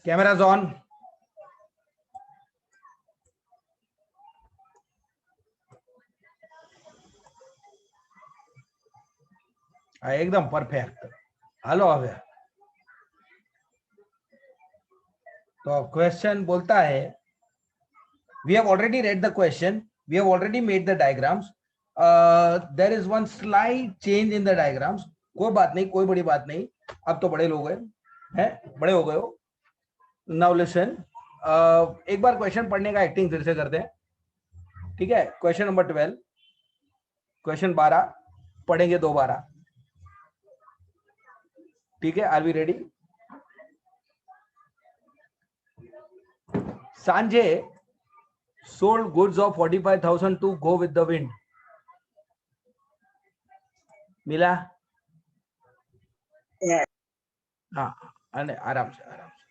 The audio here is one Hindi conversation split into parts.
Cameras on. एकदम परफेक्ट। हेलो अब तो क्वेश्चन बोलता है we have already read the question, we have already made the diagrams, there is one slight change in the diagrams. कोई बात नहीं, कोई बड़ी बात नहीं, अब तो बड़े लोग हैं, बड़े हो गए हो। नाउ लिसन, एक बार क्वेश्चन पढ़ने का एक्टिंग फिर से करते हैं, ठीक है। क्वेश्चन नंबर 12, क्वेश्चन 12 पढ़ेंगे दोबारा, ठीक है। Are we ready? Sanjay sold goods of 45,000 to go with the wind. मिला? हाँ, आराम से आराम से।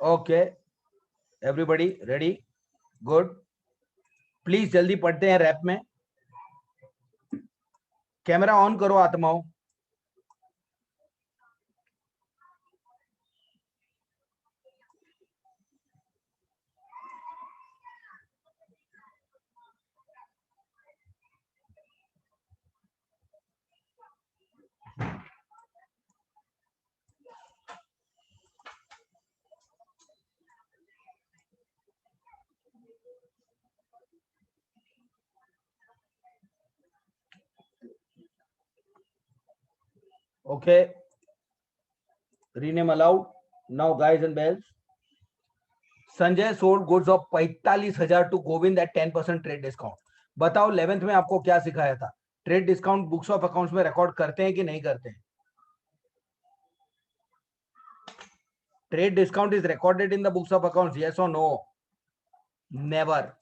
Okay, everybody ready? Good. Please जल्दी पढ़ते हैं रैप में। कैमरा ऑन करो आत्माओं। Okay, rename allowed. Now guys and bells, Sanjay sold goods of 45,000 to Govind at 10% trade discount. बताओ 11th में आपको क्या सिखाया था? Trade discount books of accounts में रिकॉर्ड करते हैं कि नहीं करते हैं? Trade discount is recorded in the books of accounts, yes और no? Never.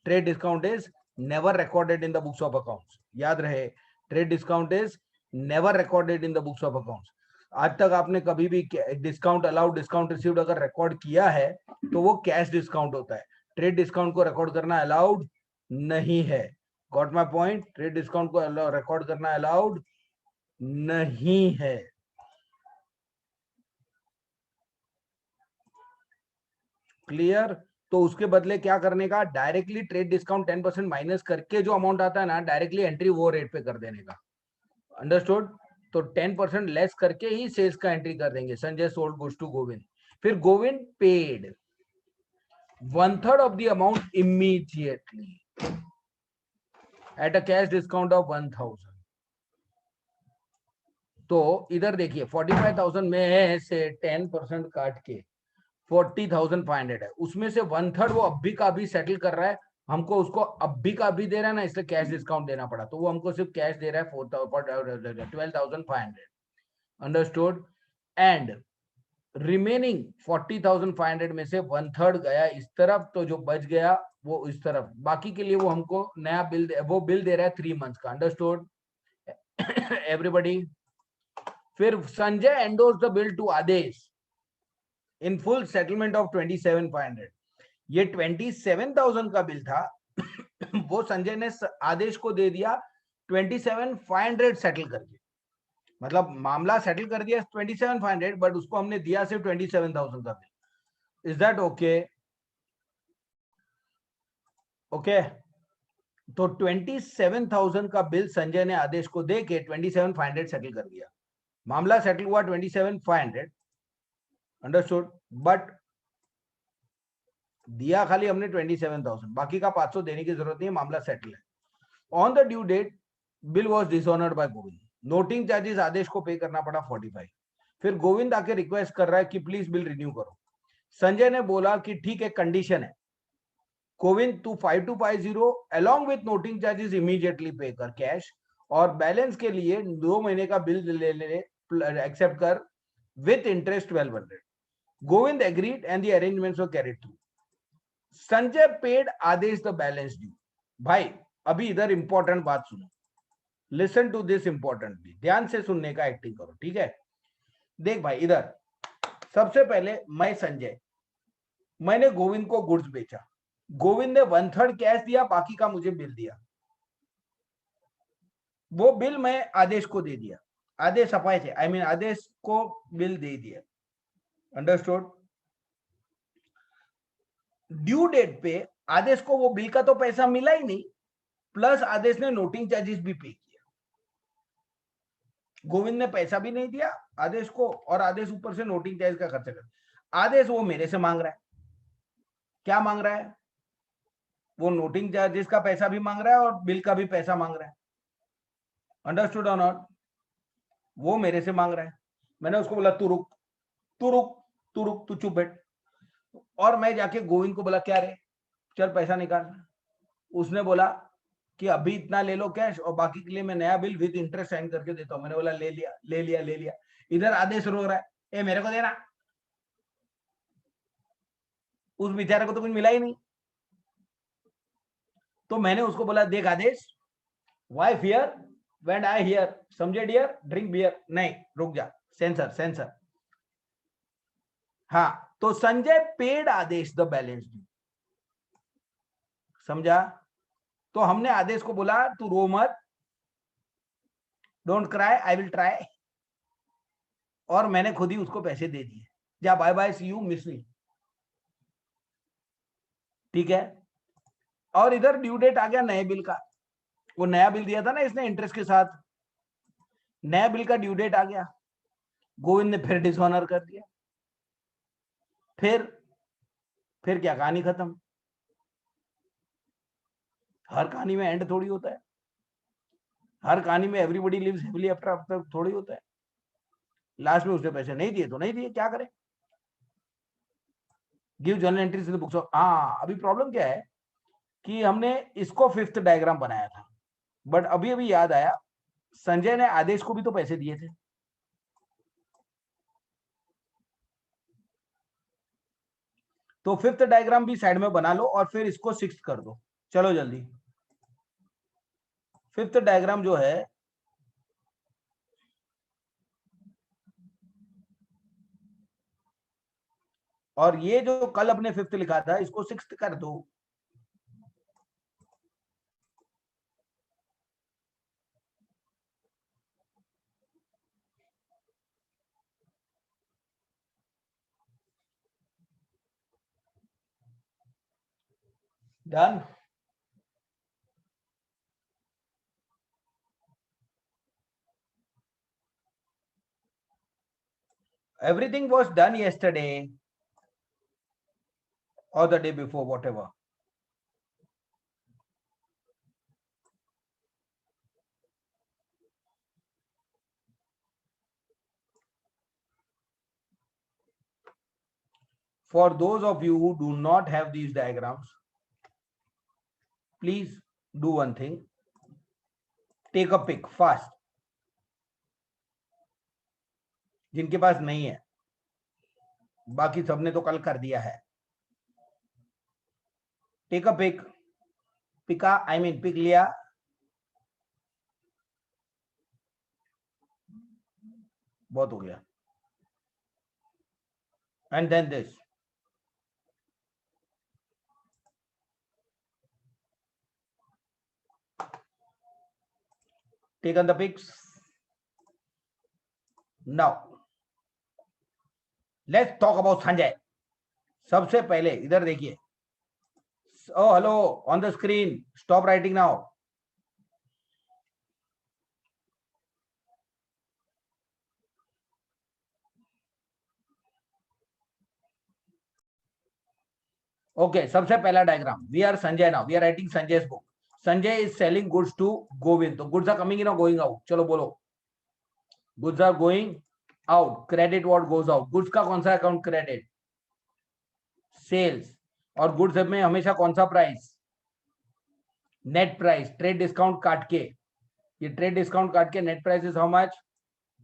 Trade discount is never recorded in the books of accounts. याद रहे, trade discount is never recorded in the books of accounts. आज तक आपने कभी भी डिस्काउंट अलाउड, डिस्काउंट रिसीव्ड अगर रिकॉर्ड किया है तो वो कैश डिस्काउंट होता है। ट्रेड डिस्काउंट को रिकॉर्ड करना अलाउड नहीं है। Got my point? Trade discount को रिकॉर्ड करना अलाउड नहीं है। क्लियर? तो उसके बदले क्या करने का? डायरेक्टली ट्रेड डिस्काउंट 10% माइनस करके जो अमाउंट आता है ना, डायरेक्टली एंट्री वो रेट पे कर देने का। अंडरस्टूड? तो 10% लेस करके ही सेल्स का एंट्री कर देंगे। Sanjay sold goods to Govind, फिर Govind paid 1/3 of the amount immediately at a cash discount of 1,000। तो इधर देखिए 45,000 में से 10% काट के 40,500 है, उसमें से 1/3 वो अभी का अभी सेटल कर रहा है, हमको उसको अभी का अभी दे रहा है ना, इसलिए कैश डिस्काउंट देना पड़ा। तो वो हमको सिर्फ कैश दे रहा है 12,500। अंडरस्टूड? एंड रिमेनिंग 40,500 में से 1/3 गया इस तरफ, तो जो बच गया वो इस तरफ। बाकी के लिए वो हमको नया बिल वो बिल दे रहा है 3 मंथ्स का। Understood everybody? फिर Sanjay endorse the bill to Adesh in full settlement of 27,500। ये 27,000 का बिल था वो संजय ने आदेश को दे दिया 27,500 सेटल करके। मतलब मामला सेटल कर दिया 27,500, बट उसको हमने दिया सिर्फ 27,000 का bill. Is that okay? Okay, तो 27,000 का बिल संजय ने आदेश को दे के 27,500 सेटल कर दिया। मामला सेटल हुआ 27,500। अंडरस्टूड? बट दिया खाली हमने 27,000, बाकी का 500 देने की जरूरत नहीं है, मामला सेटल है। On the due date bill was dishonoured by Govind, noting charges Adesh को पे करना पड़ा 45। फिर गोविंद आके रिक्वेस्ट कर रहा है कि प्लीज बिल रिन्यू करो। संजय ने बोला कि ठीक है, कंडीशन है, गोविंद तू 5250 along with noting charges immediately पे कर कैश, और बैलेंस के लिए 2 महीने का बिल ले एक्सेप्ट कर with interest 1200। Govind agreed and the arrangements were carried through. Sanjay paid Adesh the balance due. भाई अभी इधर इंपॉर्टेंट बात सुनो, लिसन टू दिस इंपॉर्टेंटली, ध्यान से सुनने का एक्टिंग करो, ठीक है। देख भाई, इधर सबसे पहले मैं संजय, मैंने गोविंद को गुड्स बेचा, गोविंद ने 1/3 कैश दिया, बाकी का मुझे बिल दिया। वो बिल मैं आदेश को दे दिया, आदेश अपाए थे, आई मीन आदेश को बिल दे दिया। अंडरस्टूड? ड्यू डेट पे आदेश को वो बिल का तो पैसा मिला ही नहीं, प्लस आदेश ने नोटिंग चार्जेस भी पे किया। गोविंद ने पैसा भी नहीं दिया आदेश को, और आदेश ऊपर से नोटिंग चार्ज का खर्चा कर। आदेश वो मेरे से मांग रहा है, क्या मांग रहा है? वो नोटिंग चार्जेस का पैसा भी मांग रहा है और बिल का भी पैसा मांग रहा है। अंडरस्टूड और नॉट? वो मेरे से मांग रहा है। मैंने उसको बोला तू रुक, तू रुक, तू रुक, तू चुप बैठ। और मैं जाके गोविंद को बोला क्या रे, चल पैसा निकाल। उसने बोला कि अभी इतना ले लो कैश और बाकी के लिए मैं नया बिल विद इंटरेस्ट साइन करके देता हूं। मैंने बोला ले लिया, ले लिया, ले लिया। इधर आदेश रो रहा है, ए मेरे को देना। उस बेचारे को तो कुछ मिला ही नहीं। तो मैंने उसको बोला देख Adesh, why fear when I here, समझे डियर, ड्रिंक बियर। नहीं, रुक जा, सेंसर सेंसर। हाँ, तो Sanjay paid Adesh the balance due, समझा? तो हमने आदेश को बोला तू रो मत, don't cry, I will try. और मैंने खुद ही उसको पैसे दे दिए, जा bye bye, see you, miss me. ठीक है? और इधर ड्यू डेट आ गया नए बिल का। वो नया बिल दिया था ना इसने इंटरेस्ट के साथ, नया बिल का ड्यू डेट आ गया। गोविंद ने फिर डिसऑनर कर दिया। फिर क्या, कहानी खत्म। हर कहानी में एंड थोड़ी होता है, हर कहानी में everybody lives happily after after थोड़ी होता है। लास्ट में उसने पैसे नहीं दिए तो नहीं दिए, क्या करें? Give journal entries in the books of. हाँ, अभी प्रॉब्लम क्या है कि हमने इसको 5th डायग्राम बनाया था, बट अभी अभी याद आया संजय ने आदेश को भी तो पैसे दिए थे। तो 5th डायग्राम भी साइड में बना लो और फिर इसको 6th कर दो। चलो जल्दी। 5th डायग्राम जो है, और ये जो कल अपने 5th लिखा था इसको 6th कर दो। Done? Everything was done yesterday or the day before, whatever. For those of you who do not have these diagrams, please do one thing. Take a pic fast. जिनके पास नहीं है, बाकी सबने तो कल कर दिया है। Take a pic, pica I mean pic लिया, बहुत हो गया। And then this, taken the pics. Now let's talk about Sanjay. सबसे पहले इधर देखिए, oh hello on the screen, stop writing now. Okay, सबसे पहला diagram, we are Sanjay now, we are writing Sanjay's book. Sanjay is selling goods to Govind, तो goods are coming in or going out? चलो बोलो, goods are going out, credit what goes out, goods का कौन सा अकाउंट? Credit, sales. और गुड्स में हमेशा कौन सा price? Net price. Trade discount काट के, ये ट्रेड डिस्काउंट काट के net price is how much?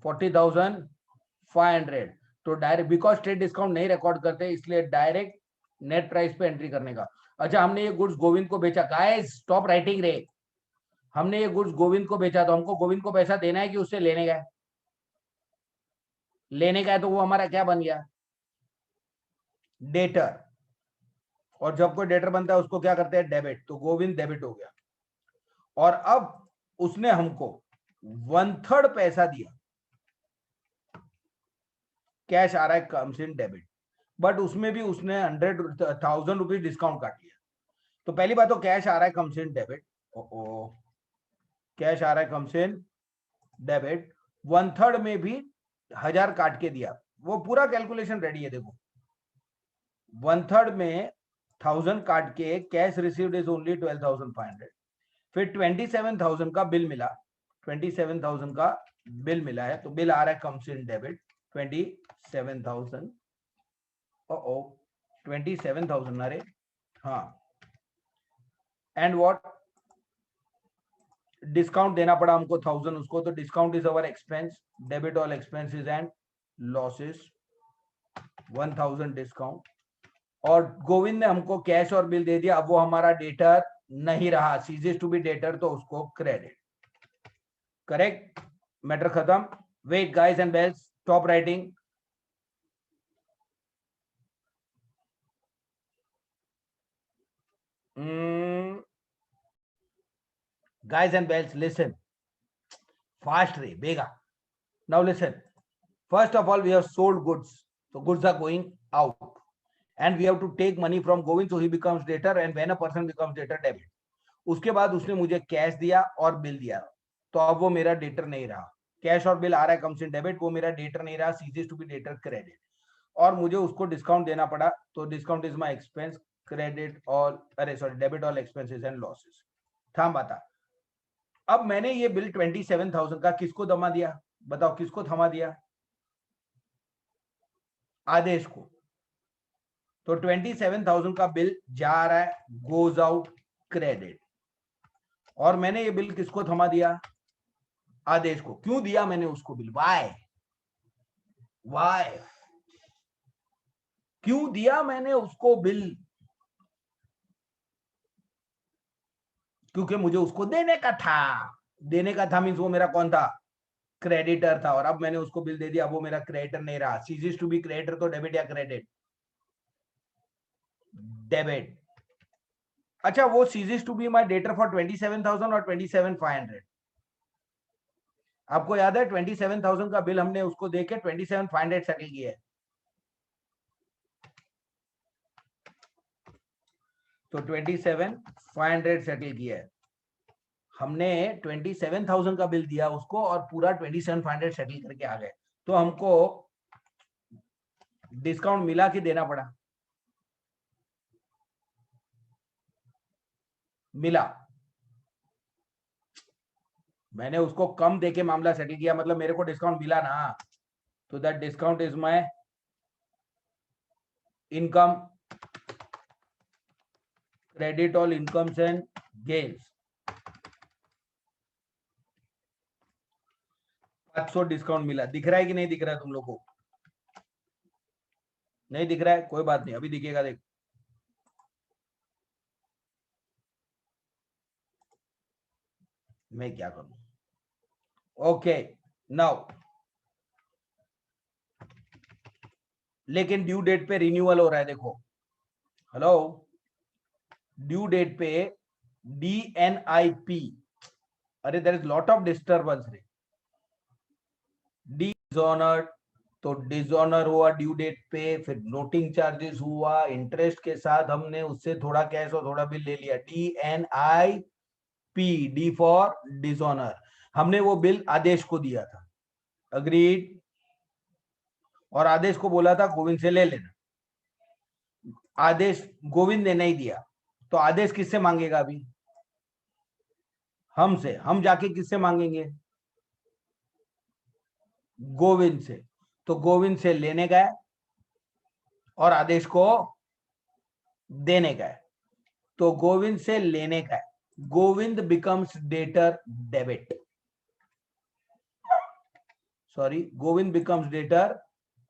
40,500। तो डायरेक्ट, बिकॉज ट्रेड डिस्काउंट नहीं रिकॉर्ड करते इसलिए डायरेक्ट नेट प्राइस पे एंट्री करने का। अच्छा, हमने ये गुड्स गोविंद को बेचा। गाइस स्टॉप राइटिंग रे। हमने ये गुड्स गोविंद को बेचा, तो हमको गोविंद को पैसा देना है कि उससे लेने का है? लेने का है, तो वो हमारा क्या बन गया? डेटर। और जब कोई डेटर बनता है उसको क्या करते हैं, डेबिट, तो गोविंद डेबिट हो गया। और अब उसने हमको 1/3 पैसा दिया, कैश आ रहा है, कम्स इन डेबिट, बट उसमें भी उसने 100,000 रुपीज डिस्काउंट काट लिया। तो पहली बात तो कैश आ रहा है, कम्स इन डेबिट, कैश आ रहा है, कम्स इन डेबिट, 1/3 में भी 1000 काट के दिया, वो पूरा कैलकुलेशन रेडी है देखो। 1/3 में 1000 काट के कैश रिसीव्ड इज ओनली 12,500, फिर 27,000 का बिल मिला, 27,000 का बिल मिला है, तो बिल आ रहा है कम्स इन डेबिट 27,000, 27,000, अरे हाँ, एंड व्हाट, डिस्काउंट देना पड़ा हमको 1000 उसको, तो discount is our expense, debit all expenses and losses, 1000 discount. और गोविंद ने हमको कैश और बिल दे दिया, अब वो हमारा डेटर नहीं रहा, सीजेस टू बी डेटर, तो उसको क्रेडिट। करेक्ट, मैटर खत्म। Wait guys and bells, stop writing. Guys and bells, listen. Fast ray, bega. Now listen. First of all, we have sold goods. So goods are going out. And we have to take money from Govind, so he becomes debtor. And when a person becomes debtor, debit. उसके बाद उसने मुझे कैश दिया और बिल दिया, तो अब वो मेरा डेटर नहीं रहा। कैश और बिल आ रहा है कम्स इन डेबिट, वो मेरा डेटर नहीं रहा, ceases to be debtor credit. और मुझे उसको डिस्काउंट देना पड़ा, तो discount is my expense, credit all, अरे sorry, debit all expenses and losses. था बता। अब मैंने ये बिल 27,000 का किसको जमा दिया, बताओ किसको थमा दिया, आदेश को। तो 27,000 का बिल जा रहा है, गोज आउट क्रेडिट। और मैंने ये बिल किसको थमा दिया, आदेश को। क्यों दिया मैंने उसको बिल, वाई, क्यों दिया मैंने उसको बिल, क्योंकि मुझे उसको देने का था, मीन्स वो मेरा कौन था, क्रेडिटर था। और अब मैंने उसको बिल दे दिया, वो मेरा क्रेडिटर नहीं रहा। सीजेस टू बी क्रेडिटर, तो डेबिट या क्रेडिट, डेबिट। अच्छा, वो ceases to be my debtor for 27,000 और 27,500। आपको याद है 27,000 का बिल हमने उसको देके 27,500 सेटल किया है। तो 27,500 सेटल किया है हमने, 27,000 का बिल दिया उसको और पूरा 27,500 सेटल करके आ गए। तो हमको डिस्काउंट मिला कि देना पड़ा, मिला। मैंने उसको कम देके मामला सेटल किया, मतलब मेरे को डिस्काउंट मिला ना, तो that discount is my income, credit all incomes and gains. 500 discount मिला, दिख रहा है कि नहीं दिख रहा है तुम लोग को, नहीं दिख रहा है, कोई बात नहीं, अभी दिखेगा, देख। मैं क्या करूं, ओके नाउ। लेकिन ड्यू डेट पे रिन्यूअल हो रहा है, देखो, हेलो, ड्यू डेट पे DNIP, अरे there is lot of disturbance रे, डिसऑनर्ड, तो डिसऑनर हुआ ड्यू डेट पे, फिर नोटिंग चार्जेस हुआ, इंटरेस्ट के साथ हमने उससे थोड़ा कैश और थोड़ा बिल ले लिया, DNIP, डी फॉर डिसऑनर। हमने वो बिल आदेश को दिया था, अग्रीड, और आदेश को बोला था गोविंद से ले लेना। आदेश गोविंद ने नहीं दिया, तो आदेश किससे मांगेगा अभी, हमसे। हम जाके किससे मांगेंगे, गोविंद से। तो गोविंद से लेने गए और आदेश को देने गए, तो गोविंद से लेने गए, Govind becomes debtor debit, sorry, Govind becomes debtor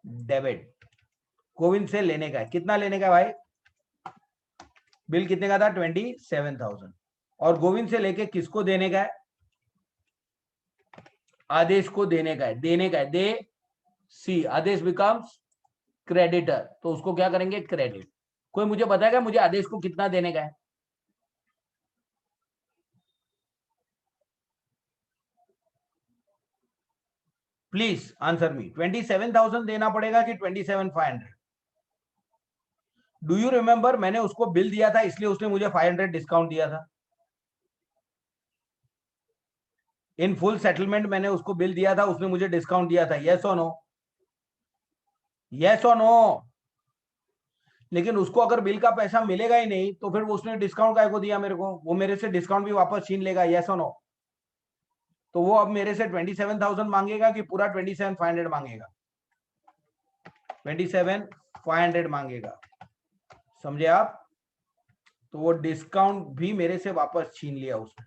debit. Govind से लेने का, कितना लेने का भाई, बिल कितने का था, 27,000, और गोविंद से लेके किसको देने का है, आदेश को देने का है, देने का है, दे सी, आदेश बिकम्स क्रेडिटर, तो उसको क्या करेंगे, क्रेडिट। कोई मुझे बताएगा मुझे आदेश को कितना देने का है? Please answer me. 27,000 देना पड़ेगा कि 27,500? डू यू रिमेंबर मैंने उसको बिल दिया था इसलिए उसने मुझे 500 डिस्काउंट दिया था। इन फुल सेटलमेंट मैंने उसको बिल दिया था, उसने मुझे डिस्काउंट दिया था। यस और नो? यस और नो? लेकिन उसको अगर बिल का पैसा मिलेगा ही नहीं तो फिर उसने डिस्काउंट काय को दिया मेरे को? वो मेरे से डिस्काउंट भी वापस छीन लेगा। यस और नो? तो वो अब मेरे से 27,000 मांगेगा कि पूरा 27,500 मांगेगा? 27,500 मांगेगा, समझे आप? तो वो डिस्काउंट भी मेरे से वापस छीन लिया उसने।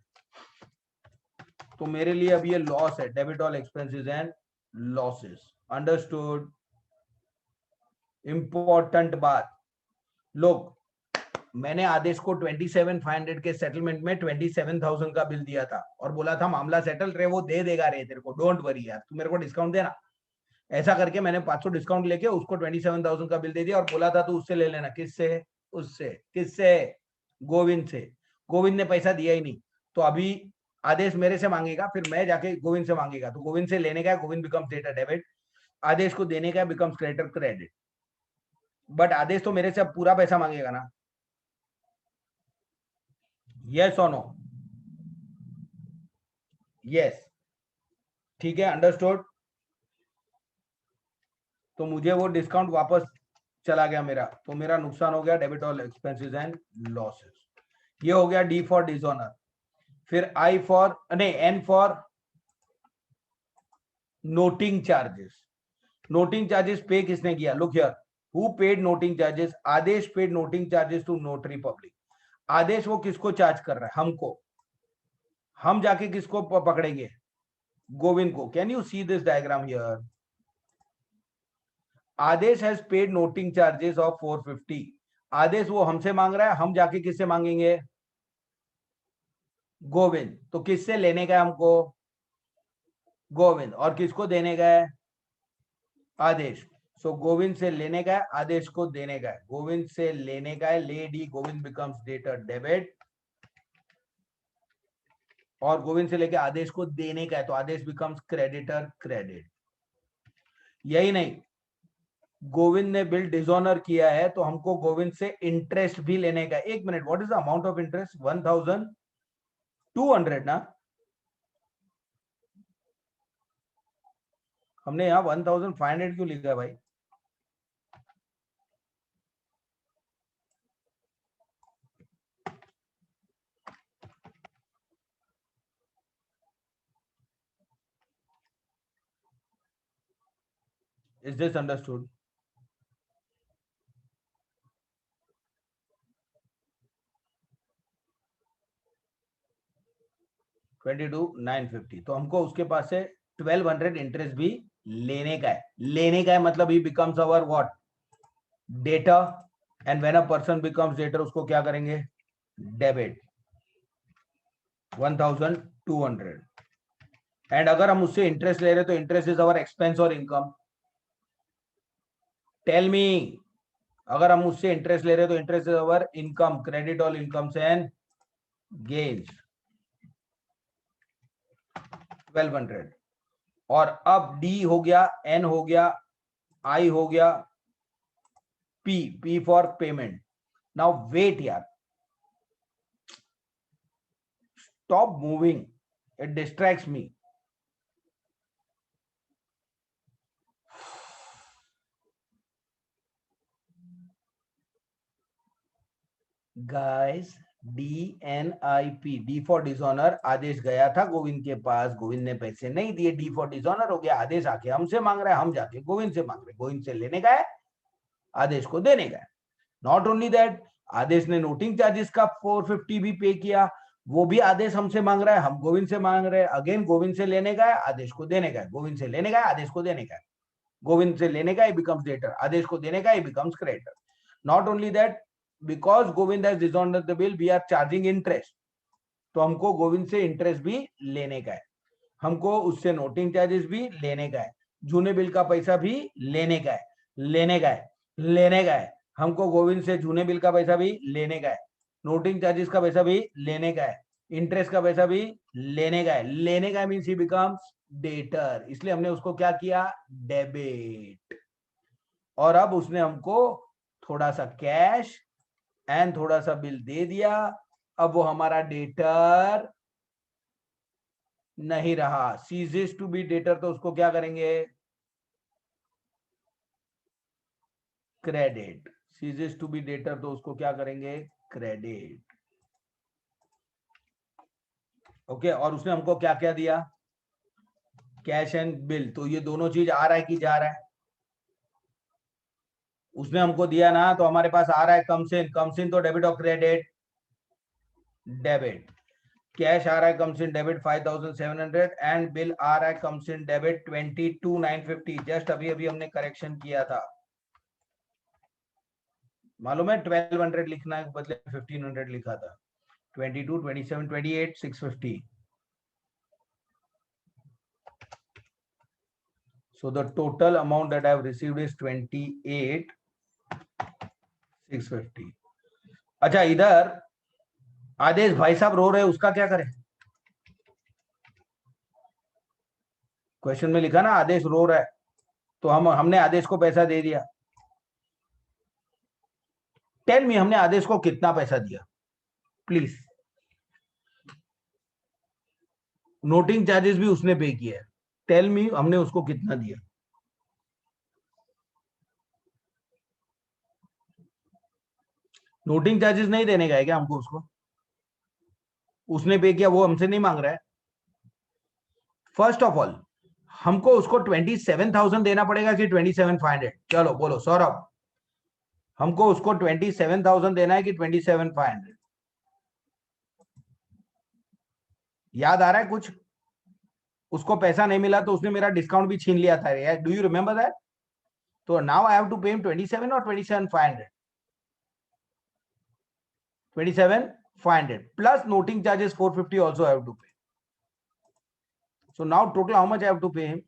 तो मेरे लिए अब ये लॉस है, debit all expenses and losses. Understood? Important बात, लोग मैंने आदेश को 27,500 के सेटलमेंट में 27,000 का बिल दिया था और बोला था मामला सेटल रे, वो दे देगा रे तेरे को, डोंट वरी यार, तू मेरे को डिस्काउंट देना। ऐसा करके मैंने 500 डिस्काउंट लेके उसको 27,000 का बिल दे दिया और बोला था तू उससे ले लेना। किससे? उससे। किससे? गोविंद से। गोविंद ने पैसा दिया ही नहीं, तो अभी आदेश मेरे से मांगेगा, फिर मैं जाके गोविंद से मांगेगा, तो गोविंद से लेने का है, गोविंद बिकम्स डेटर डेबिट, आदेश को देने का बिकम्स क्रेडिटर क्रेडिट। बट आदेश तो मेरे से अब पूरा पैसा मांगेगा ना? यस और नो? यस। ठीक है, अंडरस्टूड? तो मुझे वो डिस्काउंट वापस चला गया मेरा, तो मेरा नुकसान हो गया, debit all expenses and losses. ये हो गया डी फॉर डिसऑनर। फिर आई फॉर नहीं, N for noting charges. Noting charges pay किसने किया? Look here, who paid noting charges? Adesh paid noting charges to notary public. Adesh वो किसको चार्ज कर रहा है? हमको। हम जाके किसको पकड़ेंगे? गोविंद को। Can you see this diagram here? Adesh has paid noting charges of 450। Adesh वो हमसे मांग रहा है, हम जाके किससे मांगेंगे? गोविंद। तो किससे लेने का है हमको? गोविंद। और किसको देने का है? आदेश। सो गोविंद से लेने का है, आदेश को देने का है। गोविंद से लेने का है, ले D, Govind becomes debtor debit, और गोविंद से लेके आदेश को देने का है, तो आदेश बिकम्स क्रेडिटर क्रेडिट। यही नहीं, गोविंद ने बिल डिसऑनर किया है तो हमको गोविंद से इंटरेस्ट भी लेने का है। एक minute, what is the amount of interest? 1,200 ना? हमने यहाँ 1,500 क्यों लिखा है भाई? Is this understood? $22,950। तो हमको उसके पास से 1,200 इंटरेस्ट भी लेने का है। लेने का है मतलब ही becomes our what? Data. And when a person becomes debtor, उसको क्या करेंगे? डेबिट 1,200। एंड अगर हम उससे इंटरेस्ट ले रहे तो इंटरेस्ट इज अवर एक्सपेंस और इनकम। टेल मी, अगर हम उससे इंटरेस्ट ले रहे तो interest is our income, credit all incomes and gains 1,200। और अब डी हो गया, एन हो गया, आई हो गया, P, P for payment. Now wait यार, stop moving, it distracts me. Guys, DNIP, D for dishonour. Adesh गया था गोविंद के पास, गोविंद ने पैसे नहीं दिए, डी फॉर डिसऑनर हो गया। आदेश आके हमसे मांग रहा है, हम जाके गोविंद से मांग रहे हैं। गोविंद से लेने का है, आदेश को देने का है। नॉट ओनली दैट, आदेश ने नोटिंग चार्जेस का 450 भी पे किया, वो भी आदेश हमसे मांग रहा है, हम गोविंद से मांग रहे हैं। अगेन गोविंद से लेने का है, आदेश को देने का है। गोविंद से लेने का है, आदेश को देने का है। गोविंद से लेने का ही बिकम्स डेटर, आदेश को देने का ही becomes creditor. Not only that, because Govind has dishonoured the bill, we are charging interest. तो हमको गोविंद से इंटरेस्ट भी लेने का है, हमको उससे नोटिंग चार्जेस भी लेने का है, जूने बिल का पैसा भी लेने का है, लेने का है, लेने का है, हमको गोविंद से जूने बिल का पैसा भी लेने का है, नोटिंग चार्जेस का पैसा भी लेने का है, इंटरेस्ट का पैसा भी लेने का है। लेने का मीन्स ही बिकम्स डेटर, इसलिए हमने उसको क्या किया, डेबिट। और अब उसने हमको थोड़ा सा कैश एंड थोड़ा सा बिल दे दिया, अब वो हमारा डेटर नहीं रहा। सीजेस टू बी डेटर, तो उसको क्या करेंगे, credit. Ceases to be debtor, तो उसको क्या करेंगे, क्रेडिट। ओके, और उसने हमको क्या क्या दिया, कैश एंड बिल, तो ये दोनों चीज आ रहा है कि जा रहा है, उसने हमको दिया ना, तो हमारे पास आ रहा है कम्स इन तो डेबिट और क्रेडिट, डेबिट। कैश आ रहा है comes in debit 5700 and bill आ रहा है कम्स इन डेबिट 22950। जस्ट अभी अभी हमने करेक्शन किया था, मालूम है 1200 लिखना है बदले 1500 लिखा था, 22 27 28 650। So the total amount that I have received is 28 650। अच्छा, इधर आदेश भाई साहब रो रहे हैं, उसका क्या करें, क्वेश्चन में लिखा ना आदेश रो रहा है, तो हमने आदेश को पैसा दे दिया। टेल मी, हमने आदेश को कितना पैसा दिया प्लीज। नोटिंग चार्जेस भी उसने पे किया है, टेल मी हमने उसको कितना दिया। नोटिंग चार्जेस नहीं देने का है क्या हमको उसको, उसने पे किया, वो हमसे नहीं मांग रहा है। फर्स्ट ऑफ ऑल हमको उसको 27,000 देना पड़ेगा कि 27,500, चलो बोलो सौरभ, हमको उसको 27,000 देना है कि 27,500, याद आ रहा है कुछ, उसको पैसा नहीं मिला तो उसने मेरा डिस्काउंट भी छीन लिया था, डू यू रिमेंबर दैट। तो now I have to pay him 27 और 27,500, 27,500 plus noting charges 450 also I have to pay. So now total how much I have to pay him,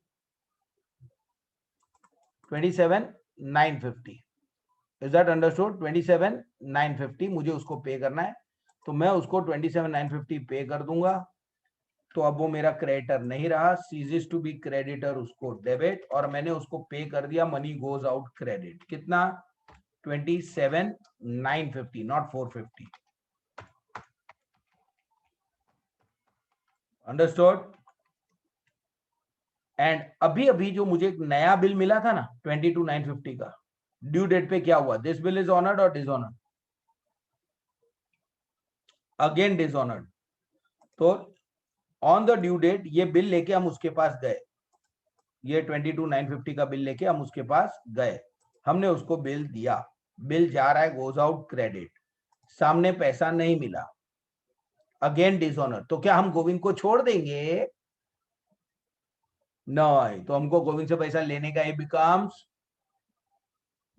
27,950। Is that understood, 27,950 मुझे उसको पे करना है, तो मैं उसको 27,950 पे कर दूंगा, तो अब वो मेरा क्रेडिटर नहीं रहा, सीजेस टू बी क्रेडिटर उसको डेबिट, और मैंने उसको पे कर दिया, मनी गोज आउट क्रेडिट। कितना, 27,950 नॉट 450। अंडरस्टूड। एंड अभी अभी जो मुझे एक नया बिल मिला था ना 22,950 का, ड्यू डेट पे क्या हुआ, दिस बिल इज ऑनर्ड और डिसऑनर्ड, अगेन डिसऑनर्ड। तो ऑन द ड्यू डेट ये बिल लेके हम उसके पास गए, ये 22,950 का बिल लेके हम उसके पास गए, हमने उसको बिल दिया, बिल जा रहा है, गोज आउट क्रेडिट, सामने पैसा नहीं मिला, अगेन डिसऑनर। तो क्या हम गोविंद को छोड़ देंगे, नहीं, तो हमको गोविंद से पैसा लेने का ही बिकम्स,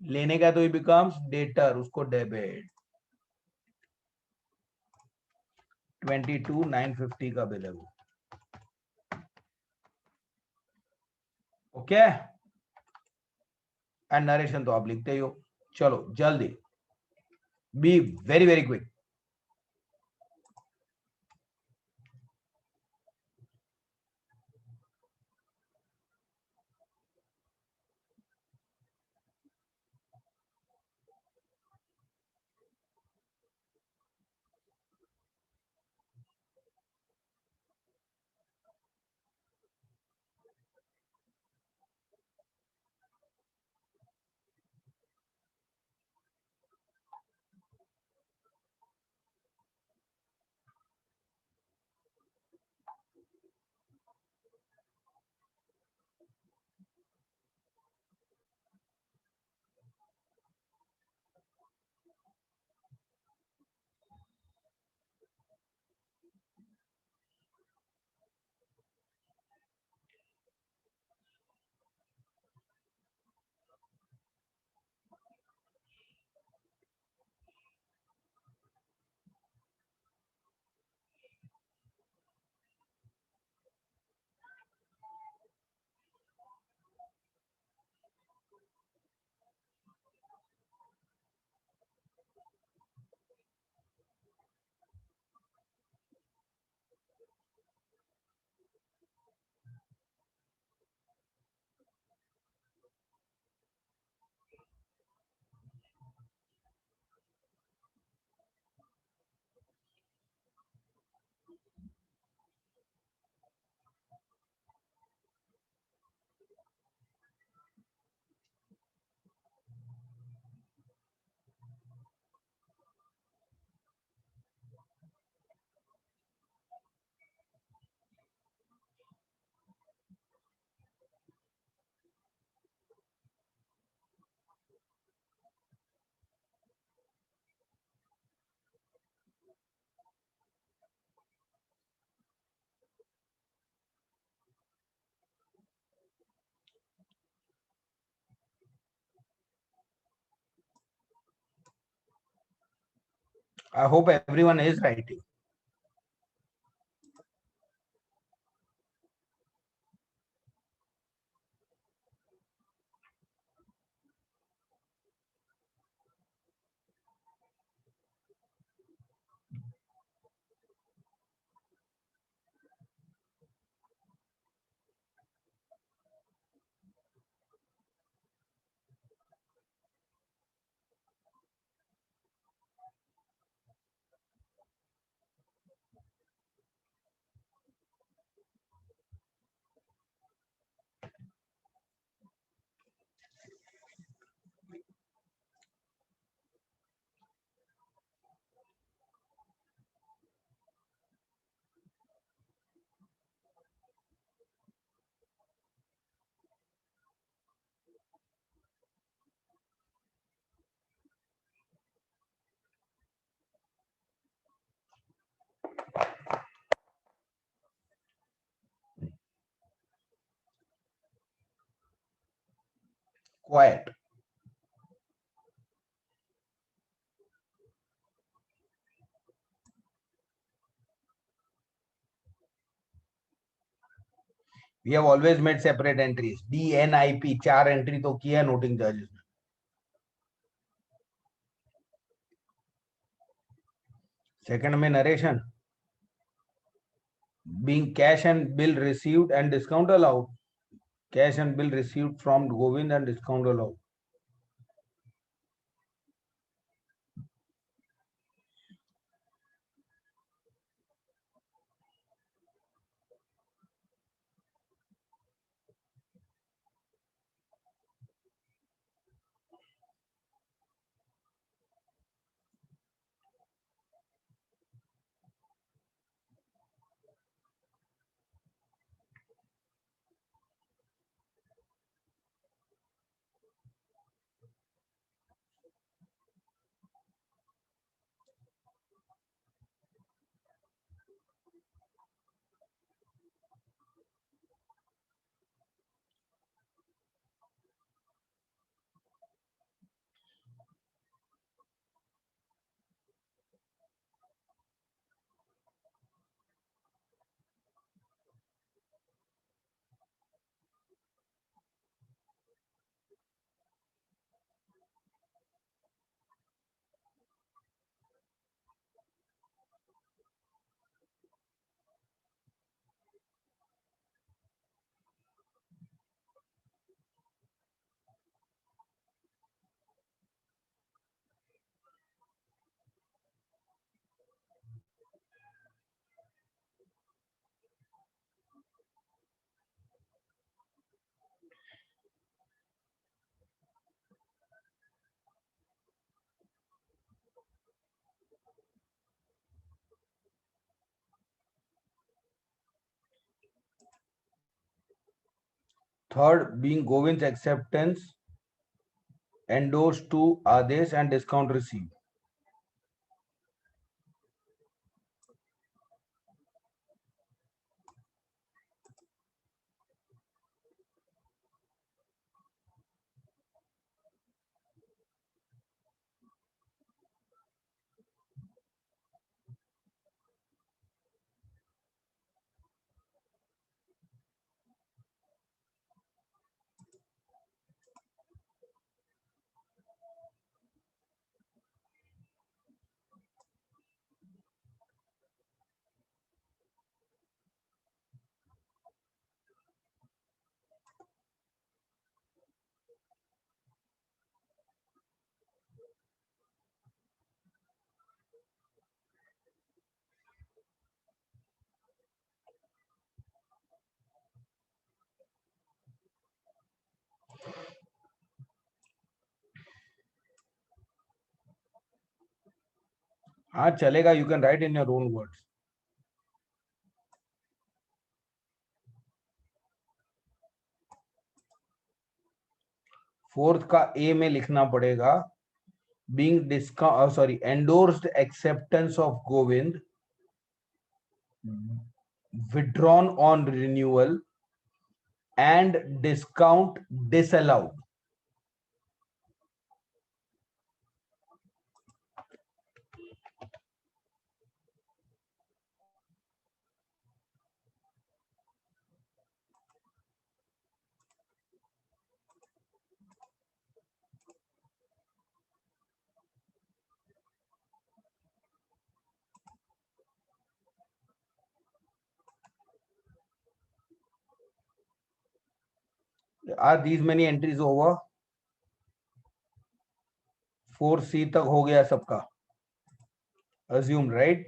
लेने का तो ही बिकम्स डेटर, उसको डेबिट। 22,950 का बिल है वो, ओके। एंड नरेशन तो आप लिखते ही हो, चलो जल्दी, be very very quick. I hope everyone is writing. Quiet. We have always made separate entries. DNIP 4 entry तो की है नोटिंग चार्जेस में. सेकंड में narration. Being cash and bill received and discount allowed. Cash and bill received from Govind and discount allowed. Third, being Govind's acceptance endorsed to Adesh and discount received. हाँ चलेगा. You can write in your own words. Fourth का ए में लिखना पड़ेगा. Being endorsed acceptance of Govind withdrawn on renewal and discount disallowed. Are these many entries over? 4C तक हो गया सबका, अज्यूम, राइट?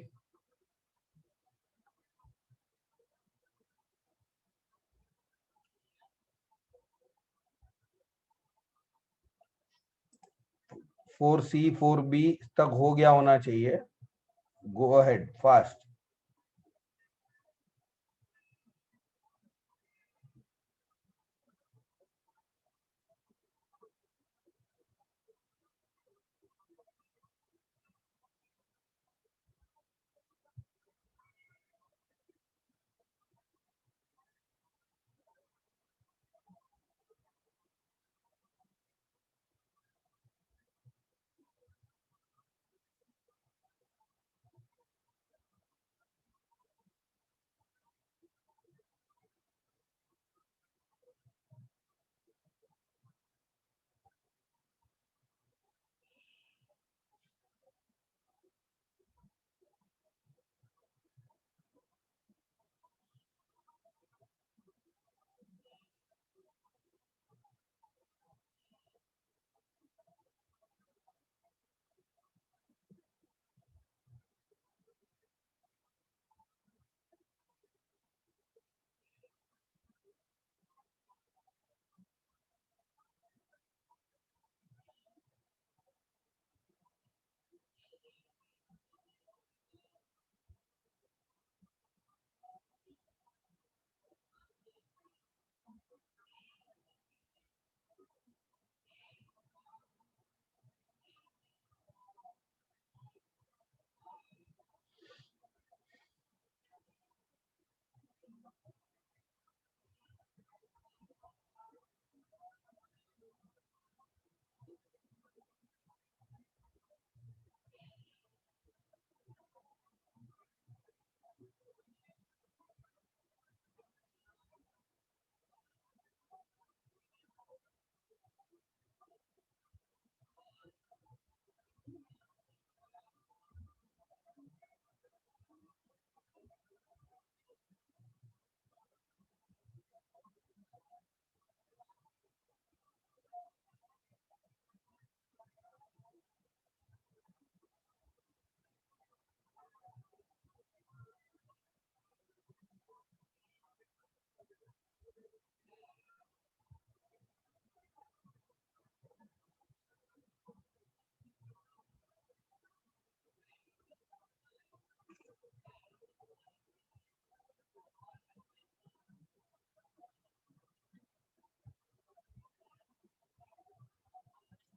फोर सी 4B तक हो गया होना चाहिए. Go ahead fast.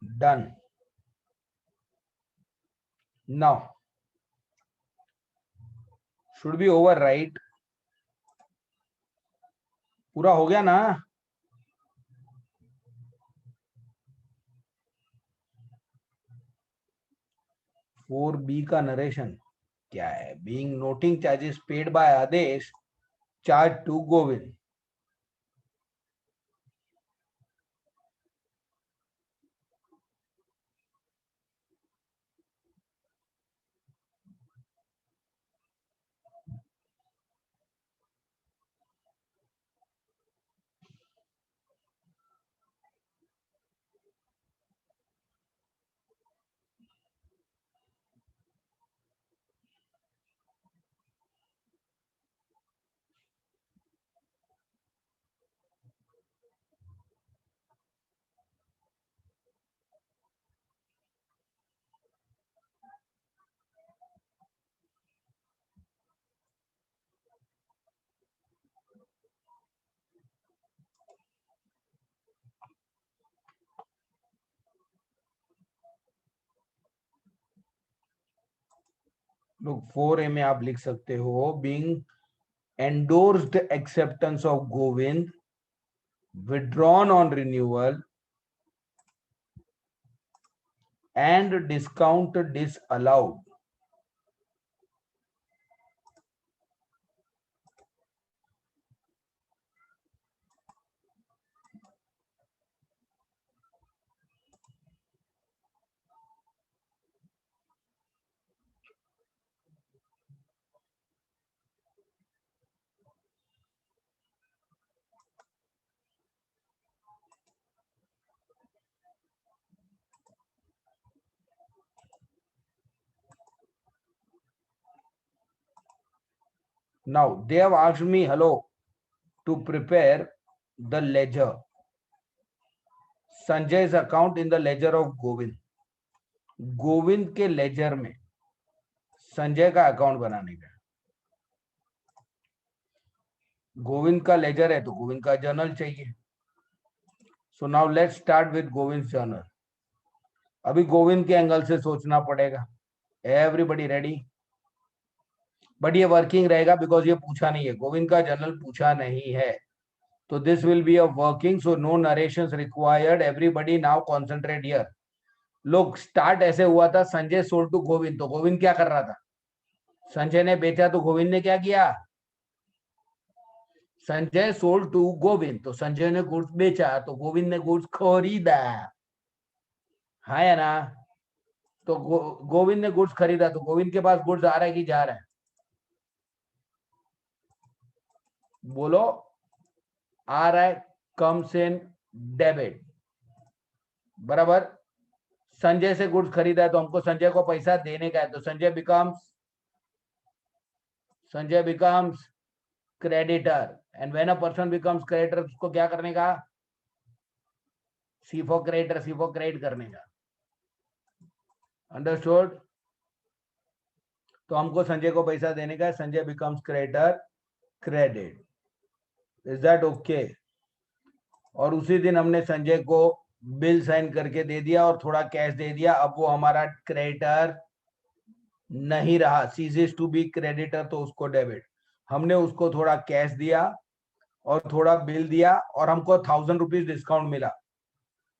Done. Now should be over, right? पूरा हो गया ना? 4B का नरेशन क्या है? Being noting charges paid by Adesh charge to Govind. लोग 4A में आप लिख सकते हो, being endorsed acceptance of Govind, withdrawn on renewal, and discount disallowed. Now they have asked me, hello, to prepare the ledger. Sanjay's account in the ledger of Govind. Govind के लेजर में संजय का अकाउंट बनाने का. गोविंद का लेजर है तो गोविंद का जर्नल चाहिए. So now let's start with Govind journal. अभी गोविंद के एंगल से सोचना पड़ेगा. Everybody ready? बट ये वर्किंग रहेगा बिकॉज ये पूछा नहीं है. गोविंद का जर्नल पूछा नहीं है. तो this will be a working, so no narrations required. Everybody now concentrate here. लोग स्टार्ट ऐसे हुआ था, संजय सोल्ड टू गोविंद. तो गोविंद क्या कर रहा था? संजय ने बेचा तो गोविंद ने क्या किया? संजय सोल्ड टू गोविंद, तो संजय ने गुड्स बेचा तो गोविंद ने गुड्स खरीदा. हाँ या ना? तो गोविंद ने गुड्स खरीदा तो गोविंद के पास गुड्स आ रहा है कि जा रहा है? बोलो. आ रहा है. Comes in debit. बराबर. संजय से गुड्स खरीदा है तो हमको संजय को पैसा देने का है. तो Sanjay becomes creditor. And when a person becomes creditor, उसको क्या करने का? सी फॉर क्रेडिट करने का. अंडरस्टूड? तो हमको संजय को पैसा देने का है. Sanjay becomes creditor, credit. Is that okay? और उसी दिन हमने संजय को बिल साइन करके दे दिया और थोड़ा कैश दे दिया. अब वो हमारा क्रेडिटर नहीं रहा. सीजेस टू बी क्रेडिटर, तो उसको डेबिट. हमने उसको थोड़ा कैश दिया और थोड़ा बिल दिया और हमको 1000 रुपीज डिस्काउंट मिला.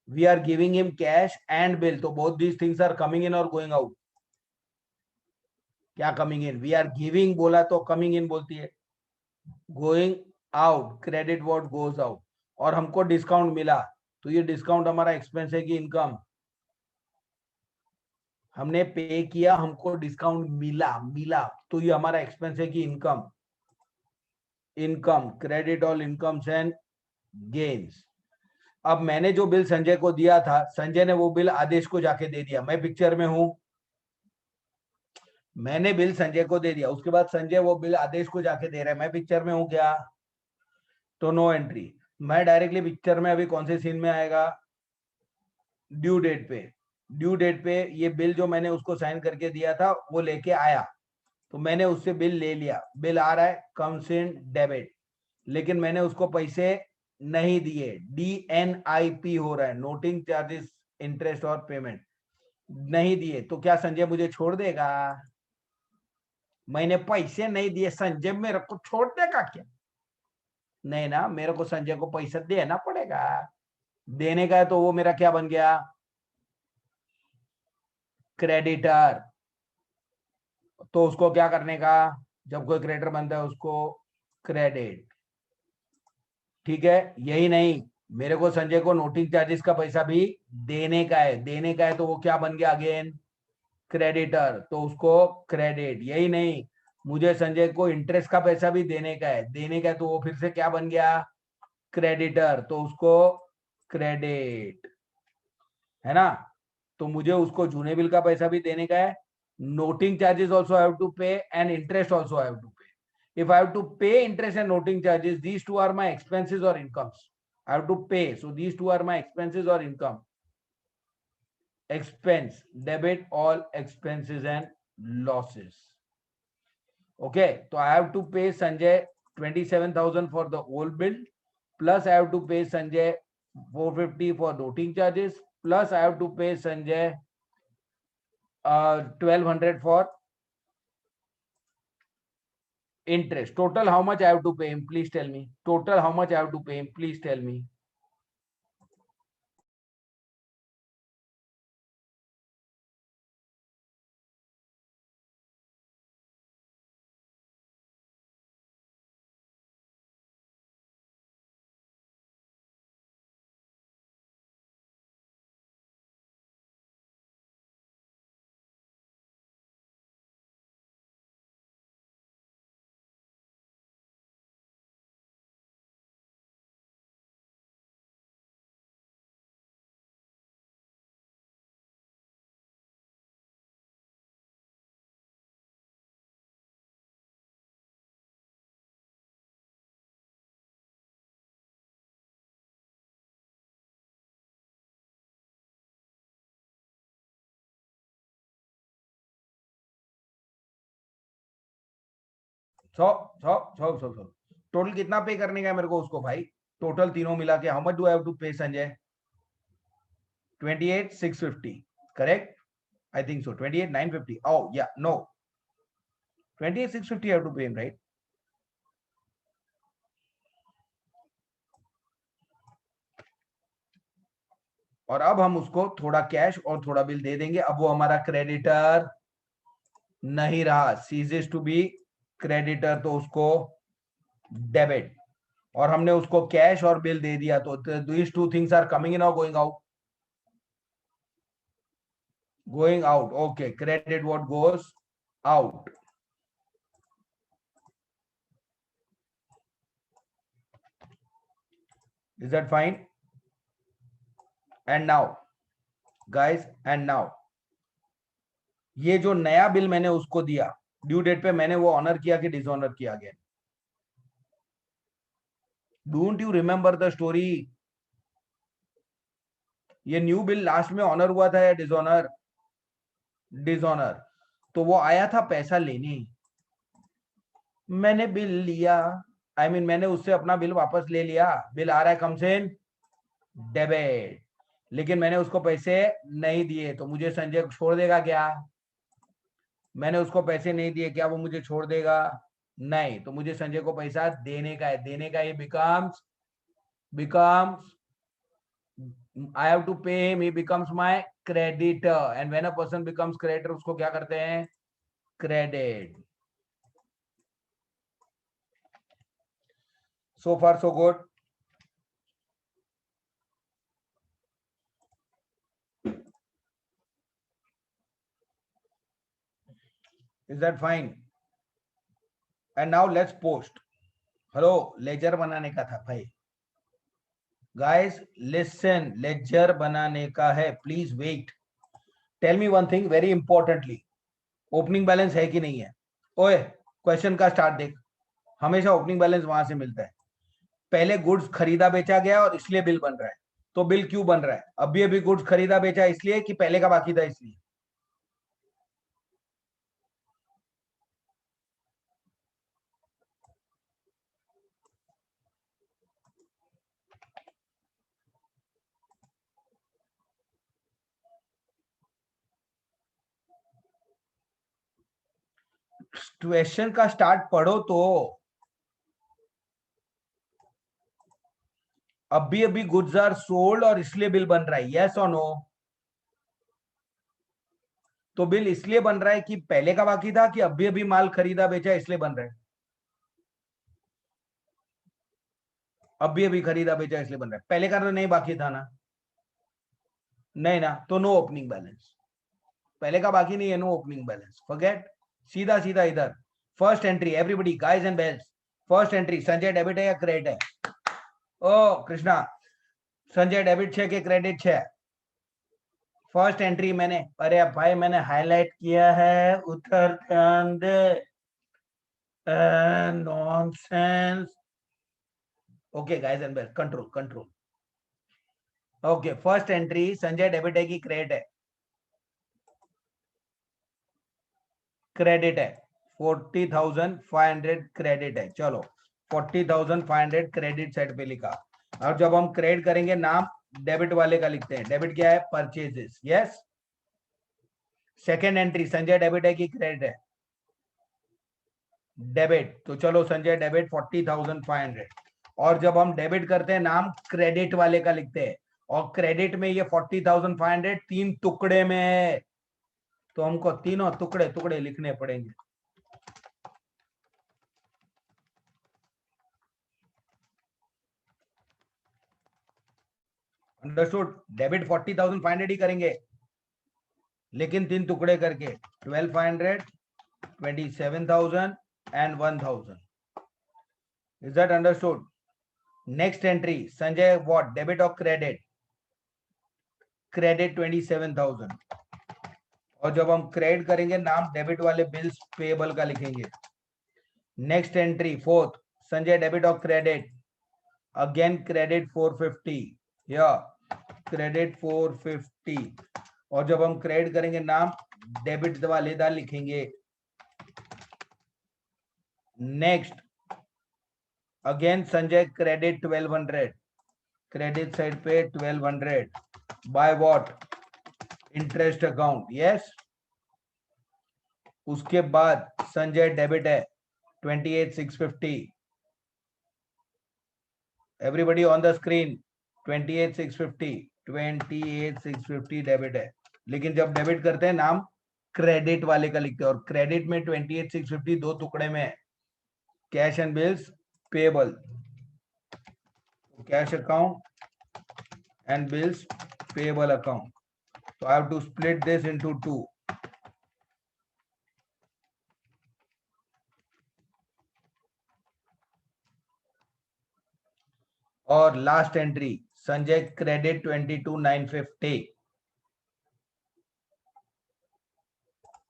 We are giving him cash and bill. तो both these things are coming in और गोइंग आउट. क्या coming in? We are giving बोला तो कमिंग इन बोलती है. Going out, credit what goes out. और हमको डिस्काउंट मिला तो ये डिस्काउंट हमारा एक्सपेंस है कि इनकम? हमने पे किया, हमको डिस्काउंट मिला तो ये हमारा एक्सपेंस है कि income? Income. Credit all incomes and gains. अब मैंने जो बिल संजय को दिया था, संजय ने वो बिल आदेश को जाके दे दिया. मैं पिक्चर में हूं. मैंने बिल संजय को दे दिया, उसके बाद संजय वो बिल आदेश को जाके दे रहा है. मैं पिक्चर में हूं क्या? तो नो एंट्री. मैं डायरेक्टली पिक्चर में अभी कौन से सीन में आएगा? ड्यू डेट पे. ड्यू डेट पे ये बिल जो मैंने उसको साइन करके दिया था वो लेके आया. तो मैंने उससे बिल ले लिया. बिल आ रहा है, कम्स इन डेबिट. लेकिन मैंने उसको पैसे नहीं दिए. DNIP हो रहा है, नोटिंग चार्जेस इंटरेस्ट और पेमेंट. नहीं दिए तो क्या संजय मुझे छोड़ देगा? मैंने पैसे नहीं दिए, संजय मेरे को छोड़ देगा क्या? नहीं ना, मेरे को संजय को पैसा देना पड़ेगा. देने का है तो वो मेरा क्या बन गया? क्रेडिटर. तो उसको क्या करने का? जब कोई क्रेडिटर बनता है उसको क्रेडिट. ठीक है. यही नहीं, मेरे को संजय को नोटिंग चार्जेस का पैसा भी देने का है. देने का है तो वो क्या बन गया अगेन? क्रेडिटर. तो उसको क्रेडिट. यही नहीं, मुझे संजय को इंटरेस्ट का पैसा भी देने का है. देने का है तो वो फिर से क्या बन गया? क्रेडिटर. तो उसको क्रेडिट. है ना? तो मुझे उसको जूने बिल का पैसा भी देने का है. Noting charges also have to pay and interest also have to pay. If I have to pay interest and noting charges, these two are my expenses or incomes. I have to pay. So these two are my expenses or income. Expense, debit all expenses and losses. Okay. So I have to pay Sanjay 27,000 for the old bill. Plus I have to pay Sanjay 450 for noting charges. Plus I have to pay Sanjay 1200 for interest. Total how much I have to pay him? Please tell me. Total how much I have to pay him? Please tell me. सौ टोटल कितना पे करने का है मेरे को उसको भाई? टोटल तीनों मिला के how much do I have to pay Sanjay? 28,650 correct? I think so. 28,950. Oh, yeah, no. 28,650 I have to pay him, right? और अब हम उसको थोड़ा कैश और थोड़ा बिल दे देंगे. अब वो हमारा क्रेडिटर नहीं रहा. सीजेस टू बी क्रेडिटर, तो उसको डेबिट. और हमने उसको कैश और बिल दे दिया. तो these two things are coming in or going out? Going out. Okay. Credit what goes out. Is that fine? And now, guys, and now, ये जो नया बिल मैंने उसको दिया ड्यू डेट पे, मैंने वो ऑनर किया कि डिसऑनर किया गया? Don't you remember the story? ये न्यू बिल लास्ट में ऑनर हुआ था या डिसऑनर? डिसऑनर. तो वो आया था पैसा लेने. मैंने बिल लिया. मैंने उससे अपना बिल वापस ले लिया. बिल आ रहा है कम से डेबिट. लेकिन मैंने उसको पैसे नहीं दिए. तो मुझे संजय छोड़ देगा क्या? मैंने उसको पैसे नहीं दिए, क्या वो मुझे छोड़ देगा? नहीं. तो मुझे संजय को पैसा देने का है. देने का. ये becomes I have to pay him. He becomes my creditor. And when a person becomes creditor, उसको क्या करते हैं? Credit. So far so good. Is that fine? And now let's post. Hello, ledger बनाने का था भाई. Guys, listen. लेजर बनाने का है. Please wait. Tell me one thing very importantly. Opening balance है कि नहीं है? ओए, क्वेश्चन का स्टार्ट देख. हमेशा ओपनिंग बैलेंस वहां से मिलता है. पहले गुड्स खरीदा बेचा गया और इसलिए बिल बन रहा है. तो बिल क्यों बन रहा है? अभी गुड्स खरीदा बेचा इसलिए कि पहले का बाकी था इसलिए? क्वेश्चन का स्टार्ट पढ़ो तो. अभी गुड्स आर सोल्ड और इसलिए बिल बन रहा है. यस और नो? तो बिल इसलिए बन रहा है कि पहले का बाकी था, कि अभी माल खरीदा बेचा इसलिए बन रहा है? अभी खरीदा बेचा इसलिए बन रहा है. पहले का तो नहीं बाकी था ना? नहीं ना. तो नो ओपनिंग बैलेंस. पहले का बाकी नहीं है. No opening balance. फॉरगेट. सीधा सीधा इधर. First entry. Everybody guys and bells. First entry. Sanjay debit है या क्रेडिट है? ओ कृष्णा, संजय डेबिट है कि क्रेडिट है? फर्स्ट एंट्री मैंने, अरे भाई मैंने हाईलाइट किया है. उत्तर ध्यान दे. Nonsense. Okay guys and bells, control control. Okay, first entry Sanjay debit है कि क्रेडिट है? क्रेडिट है. 40,500 क्रेडिट है. चलो, 40,500 क्रेडिट साइड पे लिखा. और जब हम क्रेडिट करेंगे, नाम डेबिट वाले का लिखते हैं. डेबिट क्या है? Purchases. Yes. Second entry Sanjay debit है कि क्रेडिट है? डेबिट. तो चलो संजय डेबिट 40,500. और जब हम डेबिट करते हैं, नाम क्रेडिट वाले का लिखते हैं. और क्रेडिट में ये 40,500 तीन टुकड़े में है. तो हमको तीनों टुकड़े टुकड़े लिखने पड़ेंगे. अंडरस्टूड? डेबिट 40,500 ही करेंगे, लेकिन तीन टुकड़े करके. 12,500, 27,000 and 1,000. Is that understood? Next entry Sanjay what? Debit और क्रेडिट? क्रेडिट 27,000. और जब हम क्रेडिट करेंगे, नाम डेबिट वाले बिल्स पेएबल का लिखेंगे. Next entry fourth Sanjay debit और क्रेडिट. अगेन क्रेडिट 450 या क्रेडिट 450. और जब हम क्रेडिट करेंगे, नाम डेबिट वाले दा लिखेंगे. Next again Sanjay credit 1200, credit side पे 1200 by what, interest account, yes. उसके बाद संजय डेबिट है 28,650, everybody on the screen 28,650, 28,650 debit है। लेकिन जब डेबिट करते हैं नाम क्रेडिट वाले का लिखते हैं, और क्रेडिट में 28,650 दो टुकड़े में है, cash and bills payable, cash account and bills payable account. So I have to split this into two. और last entry Sanjay credit 22,950,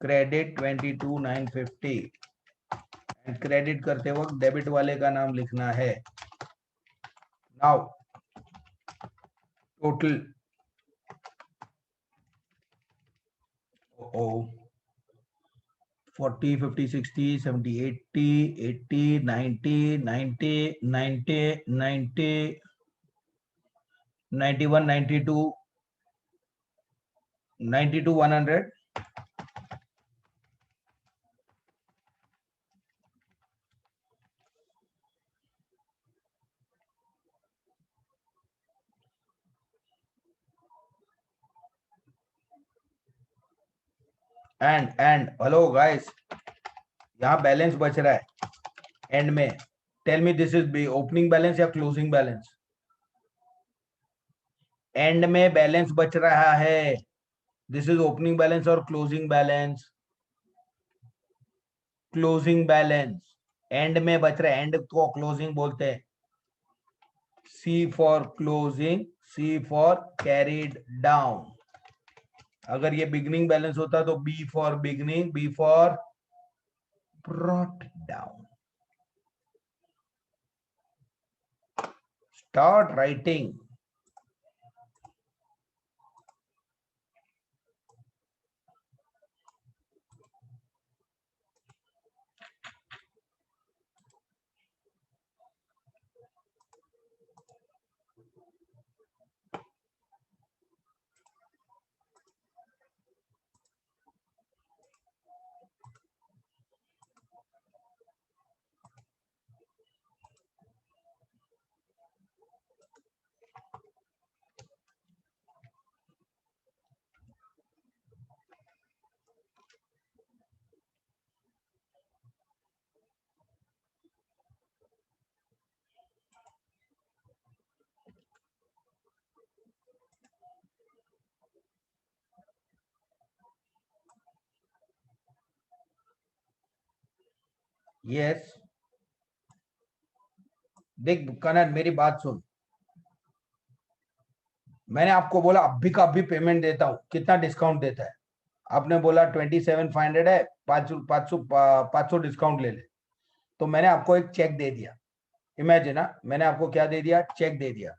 credit 22,950 and credit करते वक्त डेबिट वाले का नाम लिखना है। Now total 40, 50, 60, 70, 80, 80, 90, 90, 90, 90, 91, 92, 92, 100, and hello guys, यहाँ बैलेंस बच रहा है एंड में। Tell me this is opening balance या क्लोजिंग बैलेंस? एंड में बैलेंस बच रहा है, दिस इज ओपनिंग बैलेंस और closing balance? Closing balance end में बच रहा है, एंड को क्लोजिंग बोलते हैं। C for closing, C for carried down. अगर ये बिगनिंग बैलेंस होता तो B for beginning, B for brought down. Start writing. Yes, देख कनन मेरी बात सुन, मैंने आपको बोला अभी का अभी पेमेंट देता हूं, कितना डिस्काउंट देता है? आपने बोला 27,500 है, 500 डिस्काउंट ले ले। तो मैंने आपको एक चेक दे दिया, इमेजिन ना, मैंने आपको क्या दे दिया? चेक दे दिया,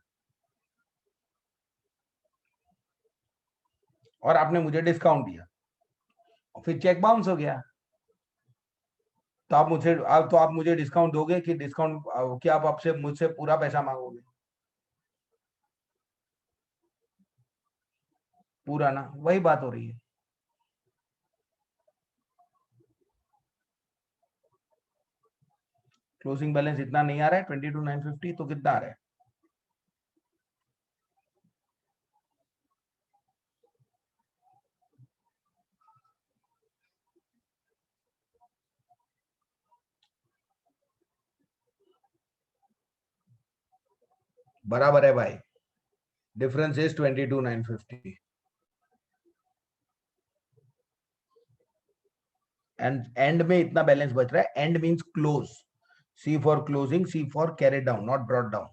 और आपने मुझे डिस्काउंट दिया, फिर चेक बाउंस हो गया। तो आप मुझे डिस्काउंट दोगे कि डिस्काउंट क्या आप आपसे मुझसे पूरा पैसा मांगोगे? पूरा ना, वही बात हो रही है। क्लोजिंग बैलेंस इतना नहीं आ रहा है 22,950, तो कितना आ रहा है? बराबर है भाई, डिफरेंस इज 22,950। एंड में इतना बैलेंस बच रहा है, and means close, C for closing, C for carry down, not brought down.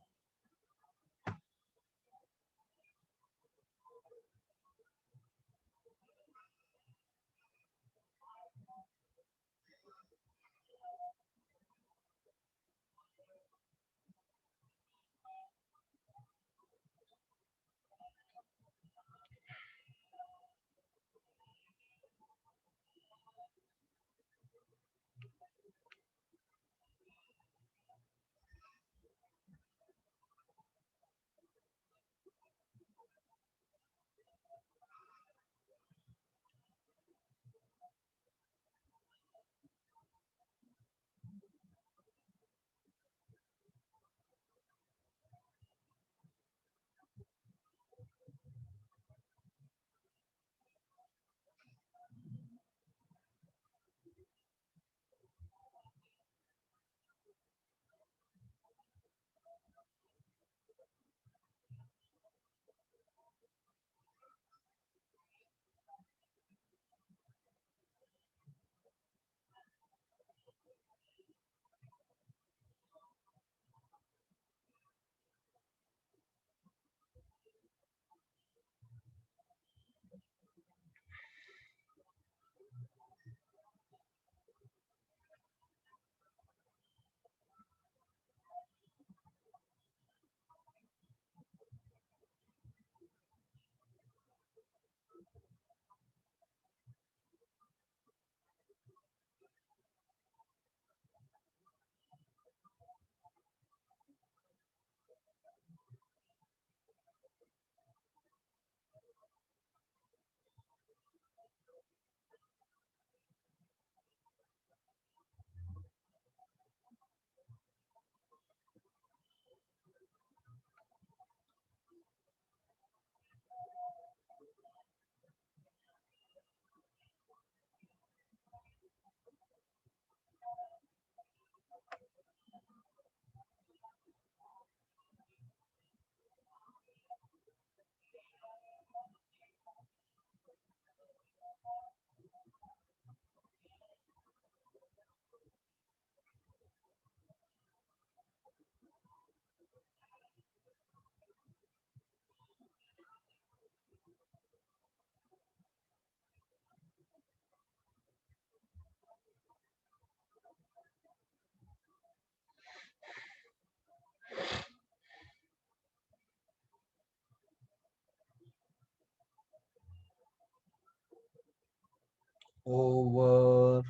over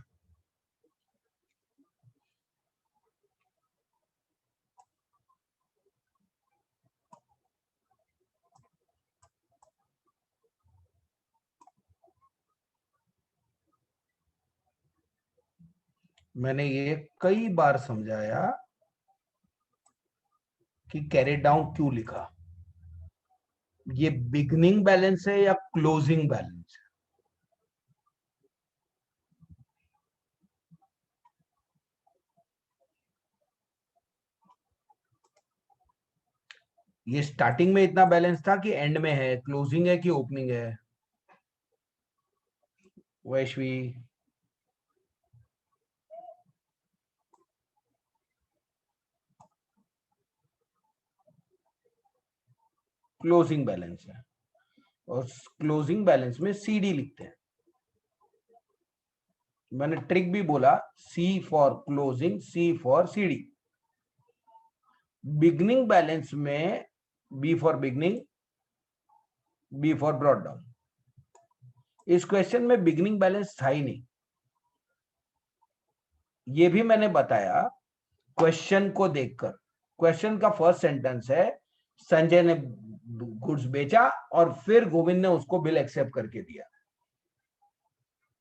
मैंने ये कई बार समझाया कि कैरेट डाउन क्यों लिखा। ये बिगनिंग बैलेंस है या क्लोजिंग बैलेंस है? ये स्टार्टिंग में इतना बैलेंस था कि एंड में है? क्लोजिंग है कि ओपनिंग है? वैश्वी, क्लोजिंग बैलेंस है। और क्लोजिंग बैलेंस में सीडी लिखते हैं। मैंने ट्रिक भी बोला, C for closing, C for CD. Beginning balance में B for beginning, B for brought down. इस क्वेश्चन में बिगनिंग बैलेंस था ही नहीं। ये भी मैंने बताया क्वेश्चन को देखकर। क्वेश्चन का फर्स्ट सेंटेंस है संजय ने गुड्स बेचा और फिर गोविंद ने उसको बिल एक्सेप्ट करके दिया।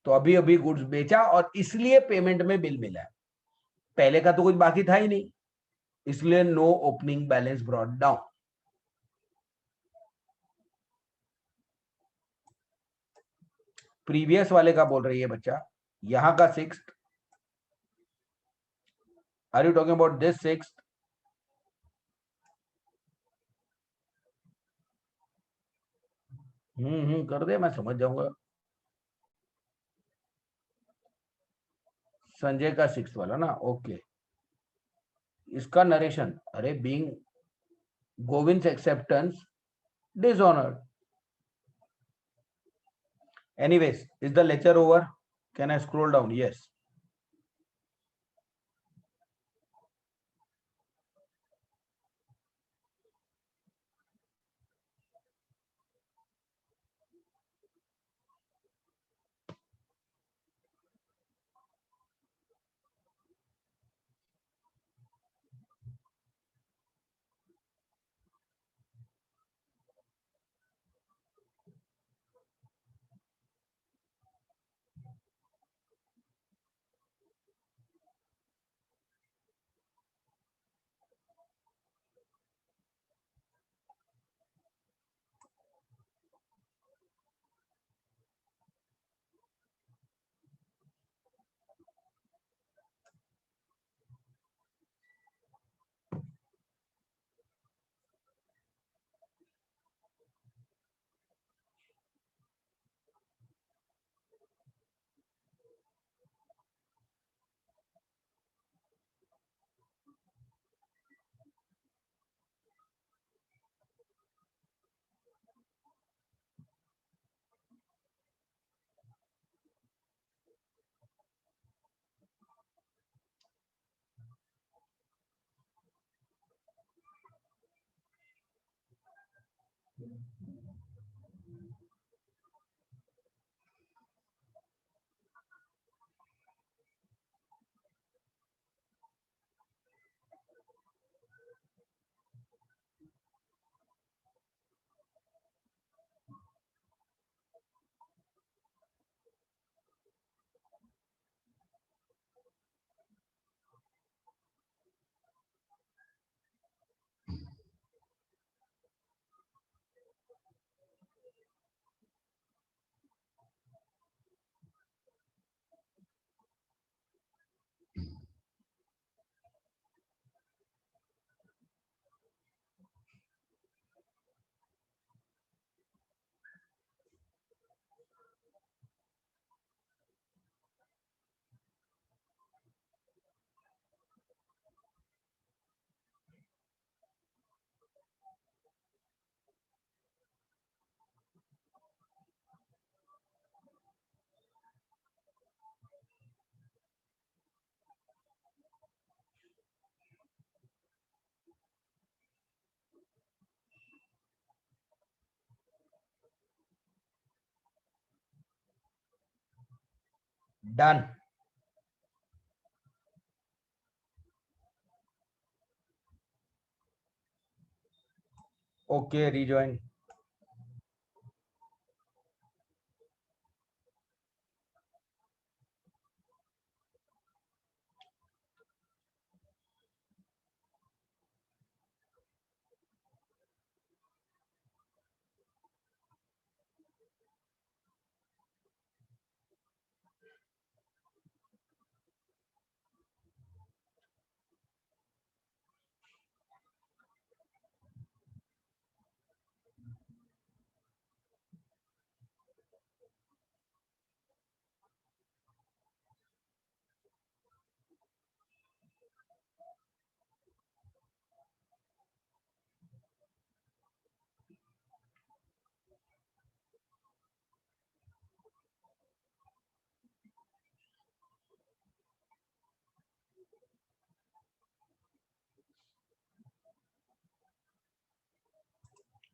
तो अभी अभी गुड्स बेचा और इसलिए पेमेंट में बिल मिला है। पहले का तो कुछ बाकी था ही नहीं, इसलिए no opening balance brought down. Previous वाले का बोल रही है बच्चा, यहां का six. Are you talking about this six? कर दे, मैं समझ जाऊंगा। संजय का सिक्स वाला ना, ओके। इसका नरेशन, अरे being Govind acceptance dishonoured. Anyways, is the lecture over? Can I scroll down? Yes. Done. Okay, rejoin.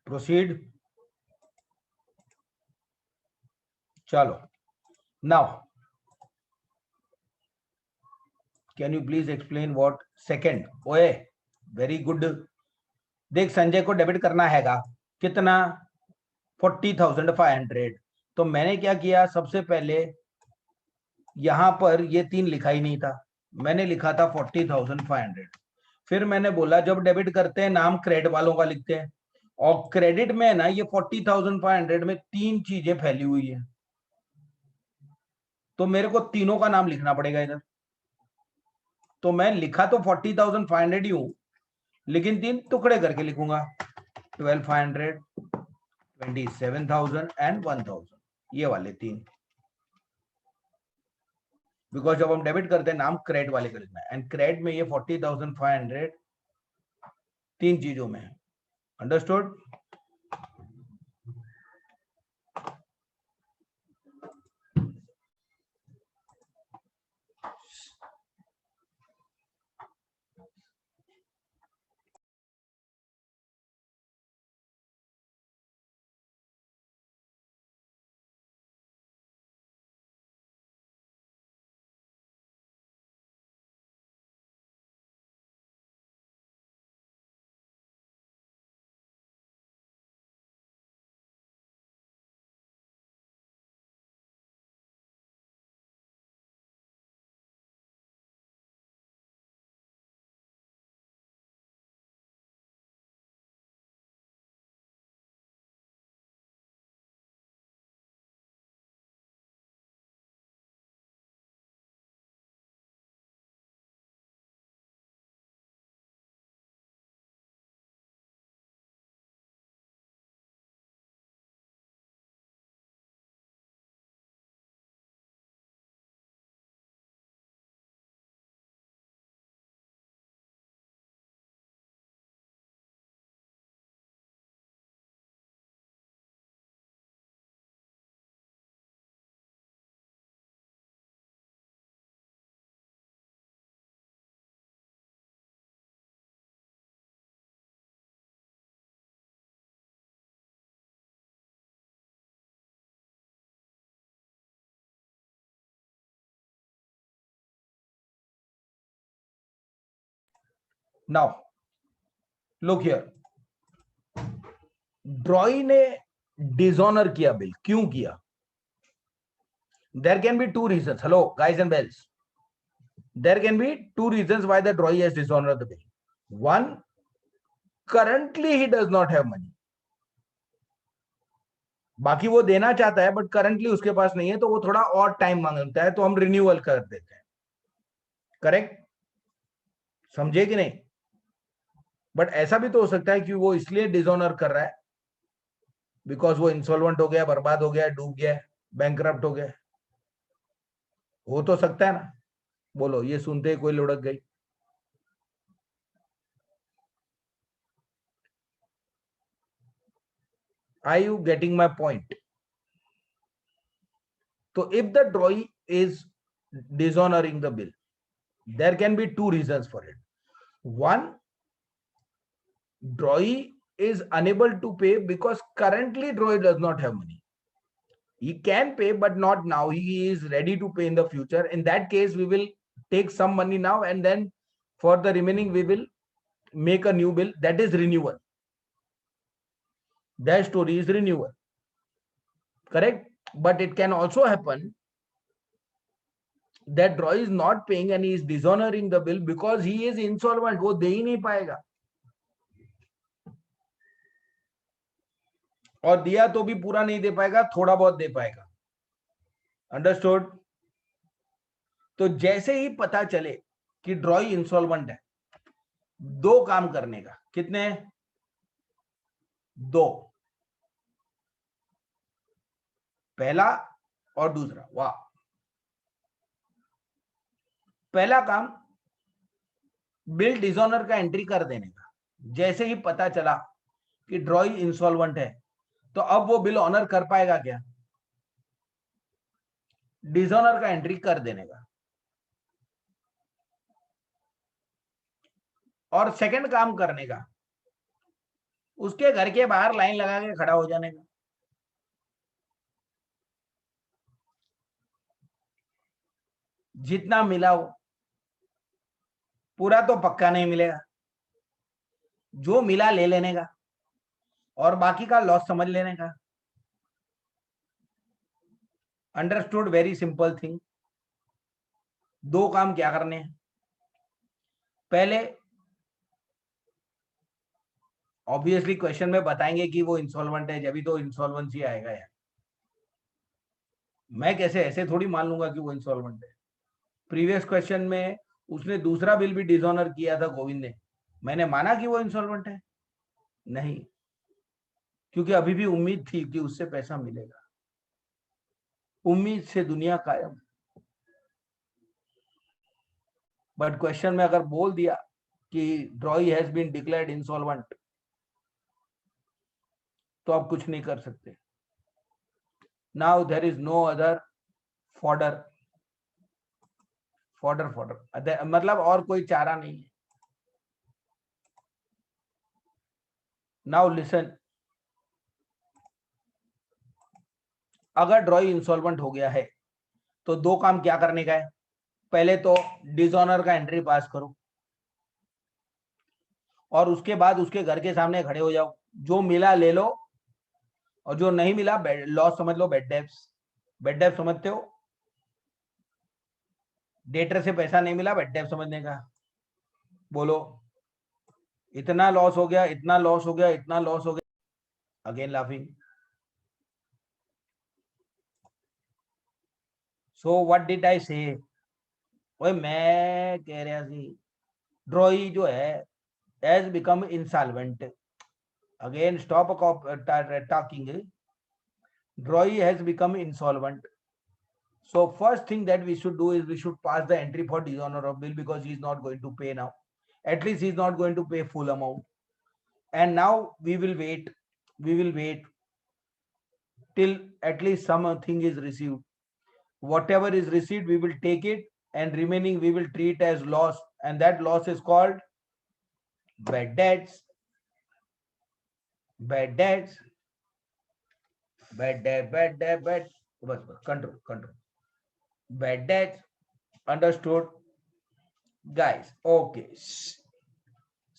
Proceed. Chalo. Now, can you please explain what second? ओए, very good. देख संजय को डेबिट करना हैगा कितना 40,500. तो मैंने क्या किया, सबसे पहले यहां पर ये 3 लिखा ही नहीं था, मैंने लिखा था 40,500. फिर मैंने बोला जब डेबिट करते हैं नाम क्रेडिट वालों का लिखते हैं, और क्रेडिट में ना ये 40,500 में 3 चीजें फैली हुई है, तो मेरे को तीनों का नाम लिखना पड़ेगा इधर. तो मैं लिखा तो 40,500 ही हूं, लेकिन 3 टुकड़े करके लिखूंगा, 12,500, 27,000 एंड 1,000, ये वाले 3. बिकॉज जब हम डेबिट करते हैं नाम क्रेडिट वाले का लिखना है, एंड क्रेडिट में ये 40,500 3 चीजों में है. Understood? Now look here, drawee ने डिसऑनर किया बिल, क्यों किया? There can be 2 reasons. Hello guys and bells, there can be 2 reasons why the drawee has dishonored the bill. One, currently he does not have money. बाकी वो देना चाहता है बट करंटली उसके पास नहीं है, तो वो थोड़ा और टाइम मांगता है, तो हम रिन्यूअल कर देते हैं. करेक्ट? समझे कि नहीं? बट ऐसा भी तो हो सकता है कि वो इसलिए डिसऑनर कर रहा है बिकॉज वो इंसॉल्वेंट हो गया, बर्बाद हो गया, डूब गया, बैंकरप्ट हो गया. हो तो सकता है ना? बोलो, ये सुनते ही कोई लुढ़क गई. Are you getting my point? So if the drawee is dishonoring the bill, there can be 2 reasons for it. One, drawee is unable to pay because currently drawee does not have money. He can pay, but not now. He is ready to pay in the future. In that case, we will take some money now, and then for the remaining, we will make a new bill. That is renewal. That story is renewal. Correct? But it can also happen that Roy is not paying and he is dishonoring the bill because he is insolvent. वो दे ही नहीं पाएगा, और दिया तो भी पूरा नहीं दे पाएगा, थोड़ा बहुत दे पाएगा. अंडरस्टूड? तो जैसे ही पता चले कि ड्रॉई इंसॉल्वेंट है, दो काम करने का. कितने? दो. पहला और दूसरा. वाह. पहला काम बिल डिसऑनर का एंट्री कर देने का. जैसे ही पता चला कि ड्रॉई इंसॉल्वेंट है, तो अब वो बिल ऑनर कर पाएगा क्या? डिसऑनर का एंट्री कर देने का. और सेकंड काम करने का, उसके घर के बाहर लाइन लगा के खड़ा हो जाने का. जितना मिला हो, पूरा तो पक्का नहीं मिलेगा, जो मिला ले लेने का और बाकी का लॉस समझ लेने का. अंडरस्टूड? Very simple thing. दो काम क्या करने हैं? पहले ऑब्वियसली क्वेश्चन में बताएंगे कि वो इंसॉल्वेंट है, जब भी तो इंसॉल्वेंसी आएगा यार. मैं कैसे ऐसे थोड़ी मान लूंगा कि वो इंसॉल्वेंट है. प्रीवियस क्वेश्चन में उसने दूसरा बिल भी डिसऑनर किया था गोविंद ने. मैंने माना कि वो इंसॉल्वेंट है? नहीं, क्योंकि अभी भी उम्मीद थी कि उससे पैसा मिलेगा. उम्मीद से दुनिया कायम. बट क्वेश्चन में अगर बोल दिया कि drawee has been declared insolvent, तो आप कुछ नहीं कर सकते. Now there is no other fodder. Fodder मतलब और कोई चारा नहीं है. Now listen. अगर ड्रॉई इंसॉल्वेंट हो गया है, तो दो काम क्या करने का है? पहले तो डिसऑनर का एंट्री पास करो, और उसके बाद उसके घर के सामने खड़े हो जाओ. जो मिला ले लो, और जो नहीं मिला लॉस समझ लो. Bed debts. बेड डेब्ट समझते हो? डेटर से पैसा नहीं मिला, बेड डेब्ट समझने का. बोलो. इतना लॉस हो गया, इतना लॉस हो गया, इतना लॉस हो गया. Again laughing. So what did I से? ओए मैं कह रहा सी ड्रॉई जो है has become insolvent. Again stop talking. ड्रॉई has become insolvent. So first thing that we should do is we should pass the entry for dishonor of bill, because he is not going to pay now. At least he is not going to pay full amount. And now we will wait. We will wait till at least something is received. Whatever is received, we will take it, and remaining we will treat as loss, and that loss is called bad debts. Bad debts. Bad debt. Bad debt. Bad. Control. Bad debts. Understood, guys? Okay.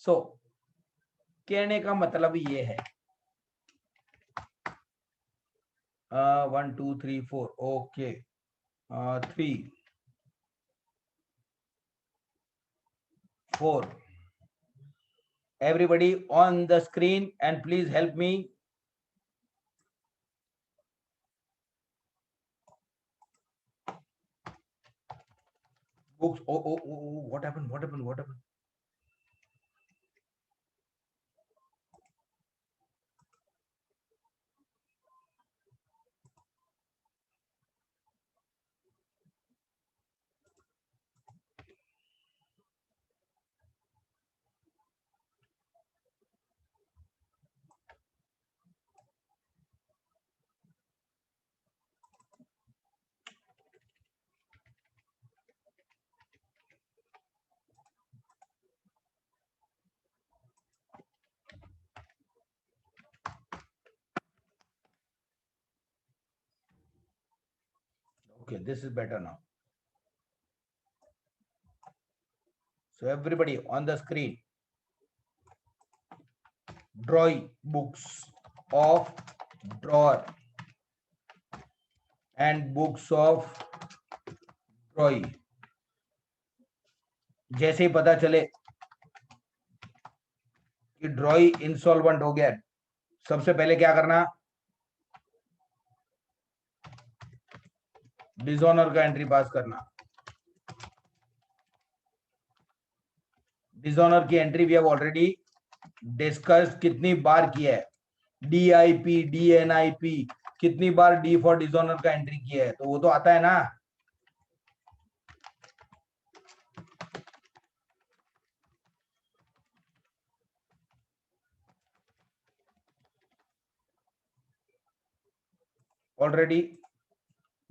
So कहने का मतलब ये है. 1 2 3 4. Okay. 3 4. Everybody on the screen, and please help me. Books. Oh, what happened? Okay, this is better now. So everybody on the screen, drawing books of drawer and books of drawing. जैसे ही पता चले कि ड्रॉई इंसॉल्वेंट हो गया, सबसे पहले क्या करना, डिसऑनर का एंट्री पास करना. डिसऑनर की entry we have already discuss कितनी बार किया है, DIP DNIP कितनी बार डी फॉर डिसऑनर का एंट्री किया है, तो वो तो आता है ना. Already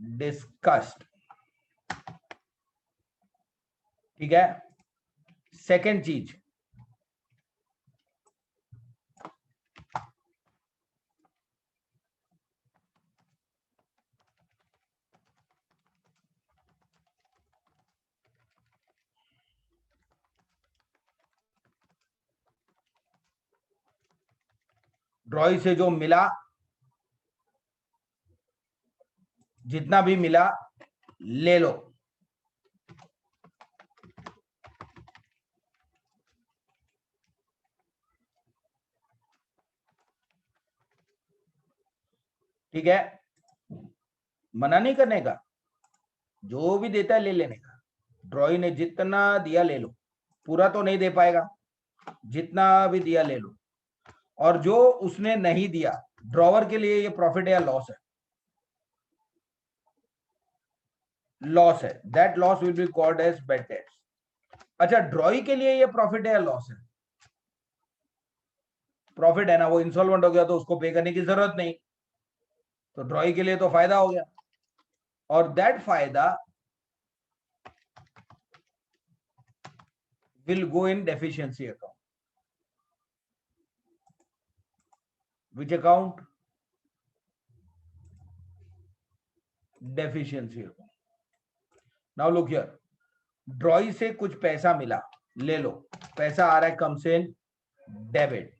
discussed. ठीक है. सेकेंड चीज, ड्रॉई से जो मिला, जितना भी मिला ले लो. ठीक है. मना नहीं करने का, जो भी देता है ले लेने का. ड्रॉई ने जितना दिया ले लो, पूरा तो नहीं दे पाएगा, जितना भी दिया ले लो. और जो उसने नहीं दिया, ड्रॉवर के लिए ये प्रॉफिट है या लॉस है? लॉस है. That loss will be called as bad debts. अच्छा, ड्रॉई के लिए ये प्रॉफिट है या लॉस है? प्रॉफिट है ना, वो इंसॉल्वेंट हो गया तो उसको पे करने की जरूरत नहीं, तो ड्रॉई के लिए तो फायदा हो गया. और दैट फायदा will go in deficiency account. Which account? Deficiency account. Now look here. ड्रॉई से कुछ पैसा मिला, ले लो. पैसा आ रहा है कम से डेबिट,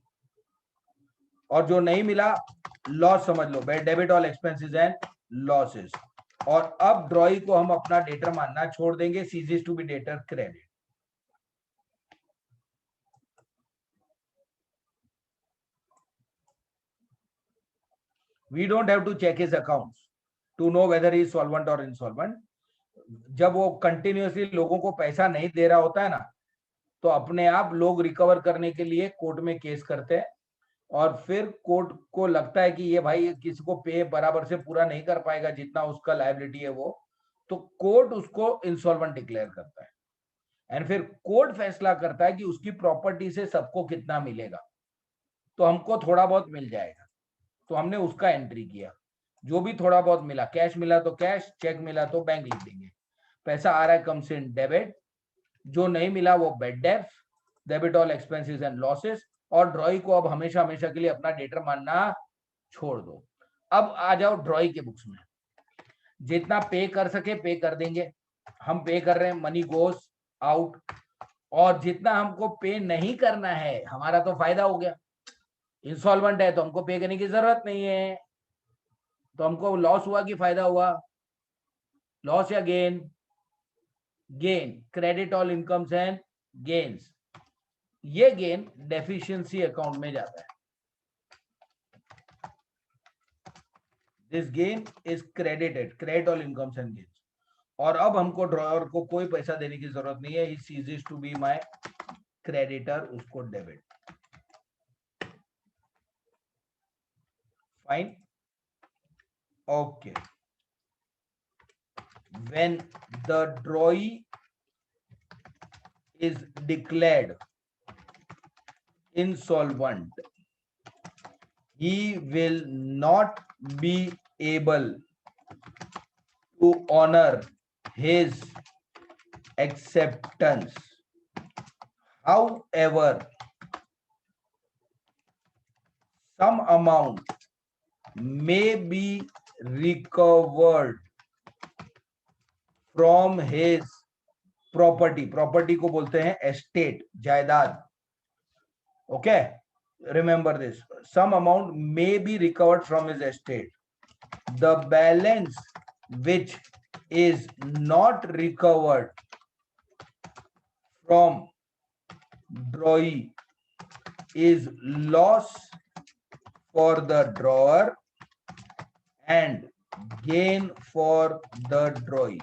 और जो नहीं मिला लॉस समझ लो. Debit all expenses and losses. और अब ड्रॉई को हम अपना डेटर मानना छोड़ देंगे, ceases to be debtor credit. We don't have to check his accounts to know whether he is solvent or insolvent. जब वो कंटिन्यूअसली लोगों को पैसा नहीं दे रहा होता है ना, तो अपने आप लोग रिकवर करने के लिए कोर्ट में केस करते हैं, और फिर कोर्ट को लगता है कि ये भाई किसी को पे बराबर से पूरा नहीं कर पाएगा जितना उसका लायबिलिटी है वो, तो कोर्ट उसको इंसॉल्वेंट डिक्लेयर करता है. एंड फिर कोर्ट फैसला करता है कि उसकी प्रॉपर्टी से सबको कितना मिलेगा. तो हमको थोड़ा बहुत मिल जाएगा, तो हमने उसका एंट्री किया. जो भी थोड़ा बहुत मिला, कैश मिला तो कैश, चेक मिला तो बैंक लिख देंगे. पैसा आ रहा है कम से डेबिट, जो नहीं मिला वो बैड डेब्ट, debit all expenses and losses. और ड्रॉई को अब हमेशा हमेशा के लिए अपना डेटर मानना छोड़ दो. अब आ जाओ ड्रॉई के बुक्स में. जितना पे कर सके पे कर देंगे, हम पे कर रहे हैं, मनी गोस आउट. और जितना हमको पे नहीं करना है, हमारा तो फायदा हो गया. इंसॉल्वेंट है तो हमको पे करने की जरूरत नहीं है, तो हमको लॉस हुआ कि फायदा हुआ? लॉस या gain? Gain. Credit all incomes and gains. ये गेन डेफिशिएंसी अकाउंट में जाता है. This gain is credited, credit all incomes and gains. और अब हमको ड्रॉवर को कोई पैसा देने की जरूरत नहीं है. He ceases to be my creditor, उसको debit. Fine. Okay. When the drawee is declared insolvent, he will not be able to honor his acceptance. However, some amount may be recovered from his property, property को बोलते हैं एस्टेट, जायदाद. Okay, remember this. Some amount may be recovered from his estate. The balance which is not recovered from drawee is loss for the drawer and gain for the drawee.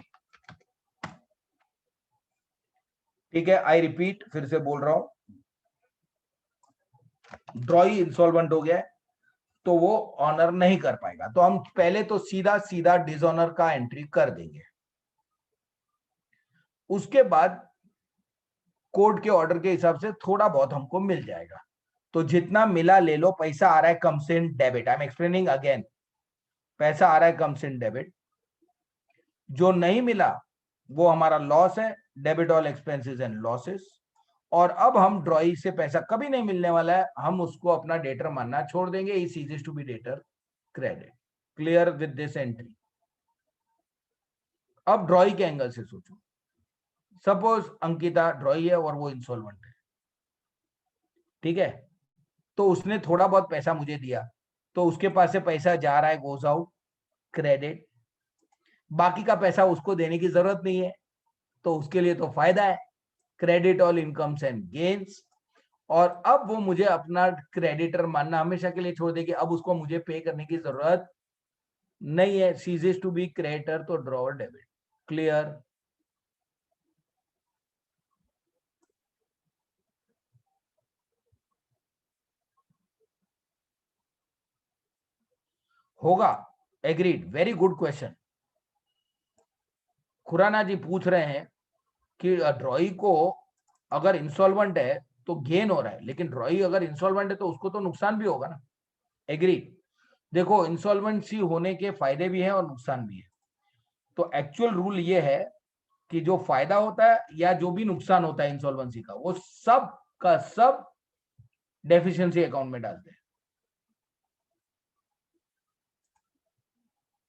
ठीक है, आई रिपीट, फिर से बोल रहा हूं. ड्रॉई इंसॉल्वेंट हो गया तो वो ऑनर नहीं कर पाएगा, तो हम पहले तो सीधा सीधा डिसऑनर का एंट्री कर देंगे. उसके बाद कोर्ट के ऑर्डर के हिसाब से थोड़ा बहुत हमको मिल जाएगा. तो जितना मिला ले लो, पैसा आ रहा है comes in debit. I am explaining again, पैसा आ रहा है कम्स इन डेबिट. जो नहीं मिला वो हमारा लॉस है, debit all expenses and losses. और अब हम ड्रॉई से पैसा कभी नहीं मिलने वाला है, हम उसको अपना डेटर मानना छोड़ देंगे. He ceases to be debtor credit. Clear with this entry. अब ड्रॉई के एंगल से सोचो. सपोज अंकिता ड्रॉई है और वो इंसॉल्वेंट है, ठीक है. तो उसने थोड़ा बहुत पैसा मुझे दिया, तो उसके पास से पैसा जा रहा है, गोज आउट क्रेडिट. बाकी का पैसा उसको देने की जरूरत नहीं है, तो उसके लिए तो फायदा है, credit all incomes and gains. और अब वो मुझे अपना क्रेडिटर मानना हमेशा के लिए छोड़ देगी. अब उसको मुझे पे करने की जरूरत नहीं है. सीजेस टू बी क्रेडिटर, तो ड्रॉ डेबिट. क्लियर. होगा. Agreed. Very good question. Khurana ji पूछ रहे हैं कि ड्रॉई को अगर इंसॉल्वेंट है तो गेन हो रहा है, लेकिन ड्रॉई अगर इंसॉल्वेंट है तो उसको तो नुकसान भी होगा ना. एग्री. देखो, इंसॉल्वेंसी होने के फायदे भी हैं और नुकसान भी है. तो एक्चुअल रूल ये है कि जो फायदा होता है या जो भी नुकसान होता है इंसॉल्वेंसी का, वो सब का सब डेफिशिएंसी अकाउंट में डालते हैं.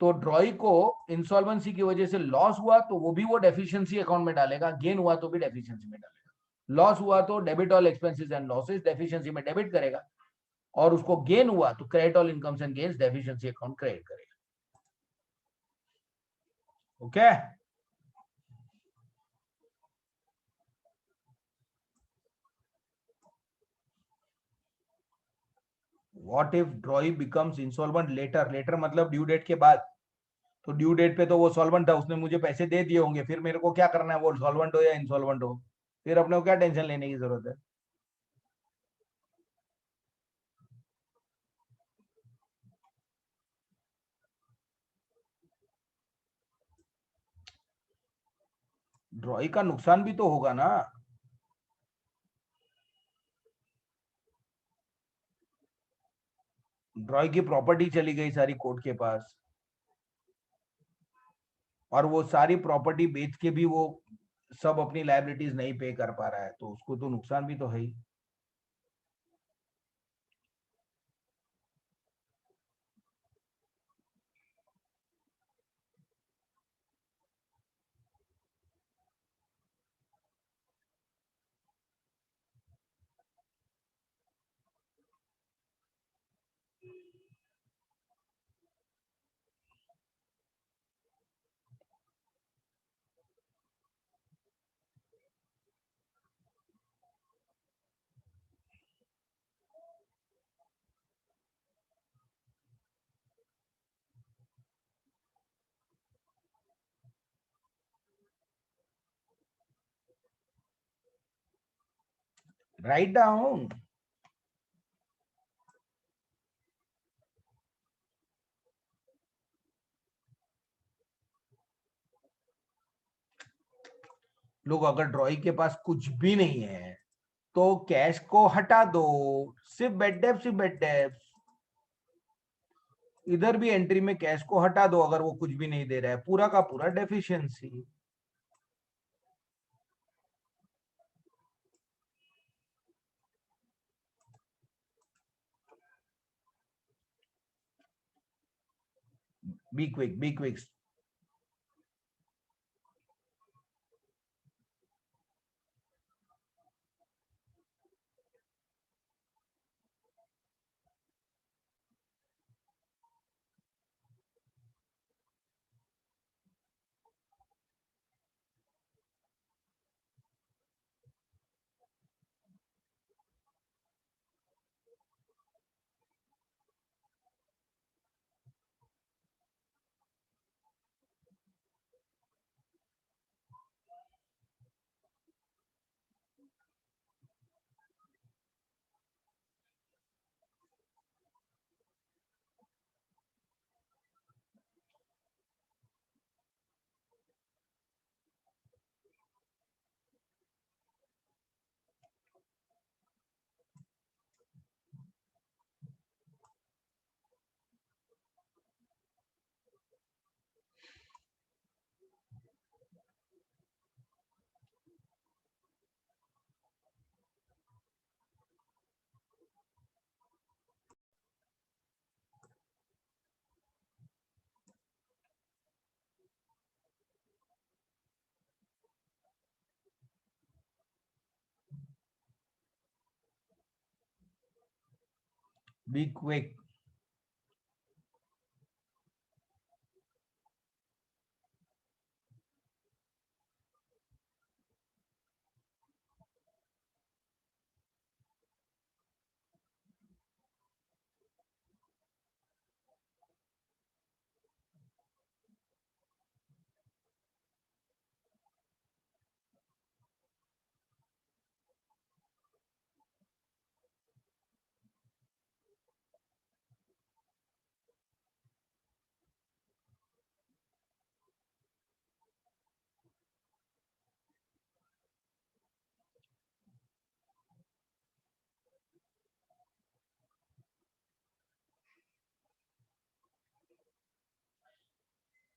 तो ड्रॉई को इंसॉल्वेंसी की वजह से लॉस हुआ तो वो भी वो डेफिशिएंसी अकाउंट में डालेगा, गेन हुआ तो भी डेफिशिएंसी में डालेगा. लॉस हुआ तो debit all expenses and losses deficiency में डेबिट करेगा, और उसको गेन हुआ तो credit all incomes and gains deficiency account credit करेगा. Okay. What if drawee becomes insolvent later. Later मतलब ड्यू डेट के बाद. तो ड्यू डेट पे तो वो सॉल्वेंट था, उसने मुझे पैसे दे दिए होंगे, फिर मेरे को क्या करना है, वो सॉल्वेंट हो या इंसॉल्वेंट हो, फिर अपने को क्या टेंशन लेने की जरूरत है. ड्रॉई का नुकसान भी तो होगा ना. ड्रॉई की प्रॉपर्टी चली गई सारी कोर्ट के पास, और वो सारी प्रॉपर्टी बेच के भी वो सब अपनी लायबिलिटीज नहीं पे कर पा रहा है, तो उसको तो नुकसान भी तो है ही. Write down. लोग, अगर ड्रॉई के पास कुछ भी नहीं है तो कैश को हटा दो. सिर्फ बेड डेप्ट, सिर्फ बेड डेप्ट. इधर भी एंट्री में कैश को हटा दो, अगर वो कुछ भी नहीं दे रहा है, पूरा का पूरा deficiency. Be quick, be quick. Be quick.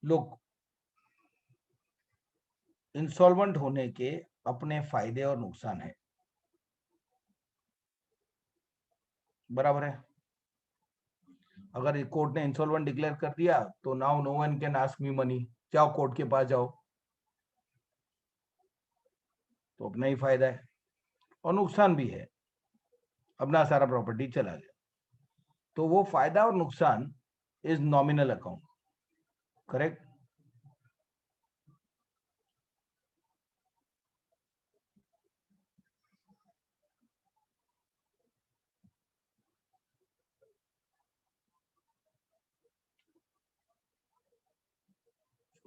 लोग इंसॉल्वेंट होने के अपने फायदे और नुकसान है, बराबर है. अगर कोर्ट ने इंसॉल्वेंट डिक्लेयर कर दिया तो now no one can ask me money. जाओ कोर्ट के पास जाओ, तो अपना ही फायदा है और नुकसान भी है, अपना सारा प्रॉपर्टी चला गया. तो वो फायदा और नुकसान is nominal account. Correct.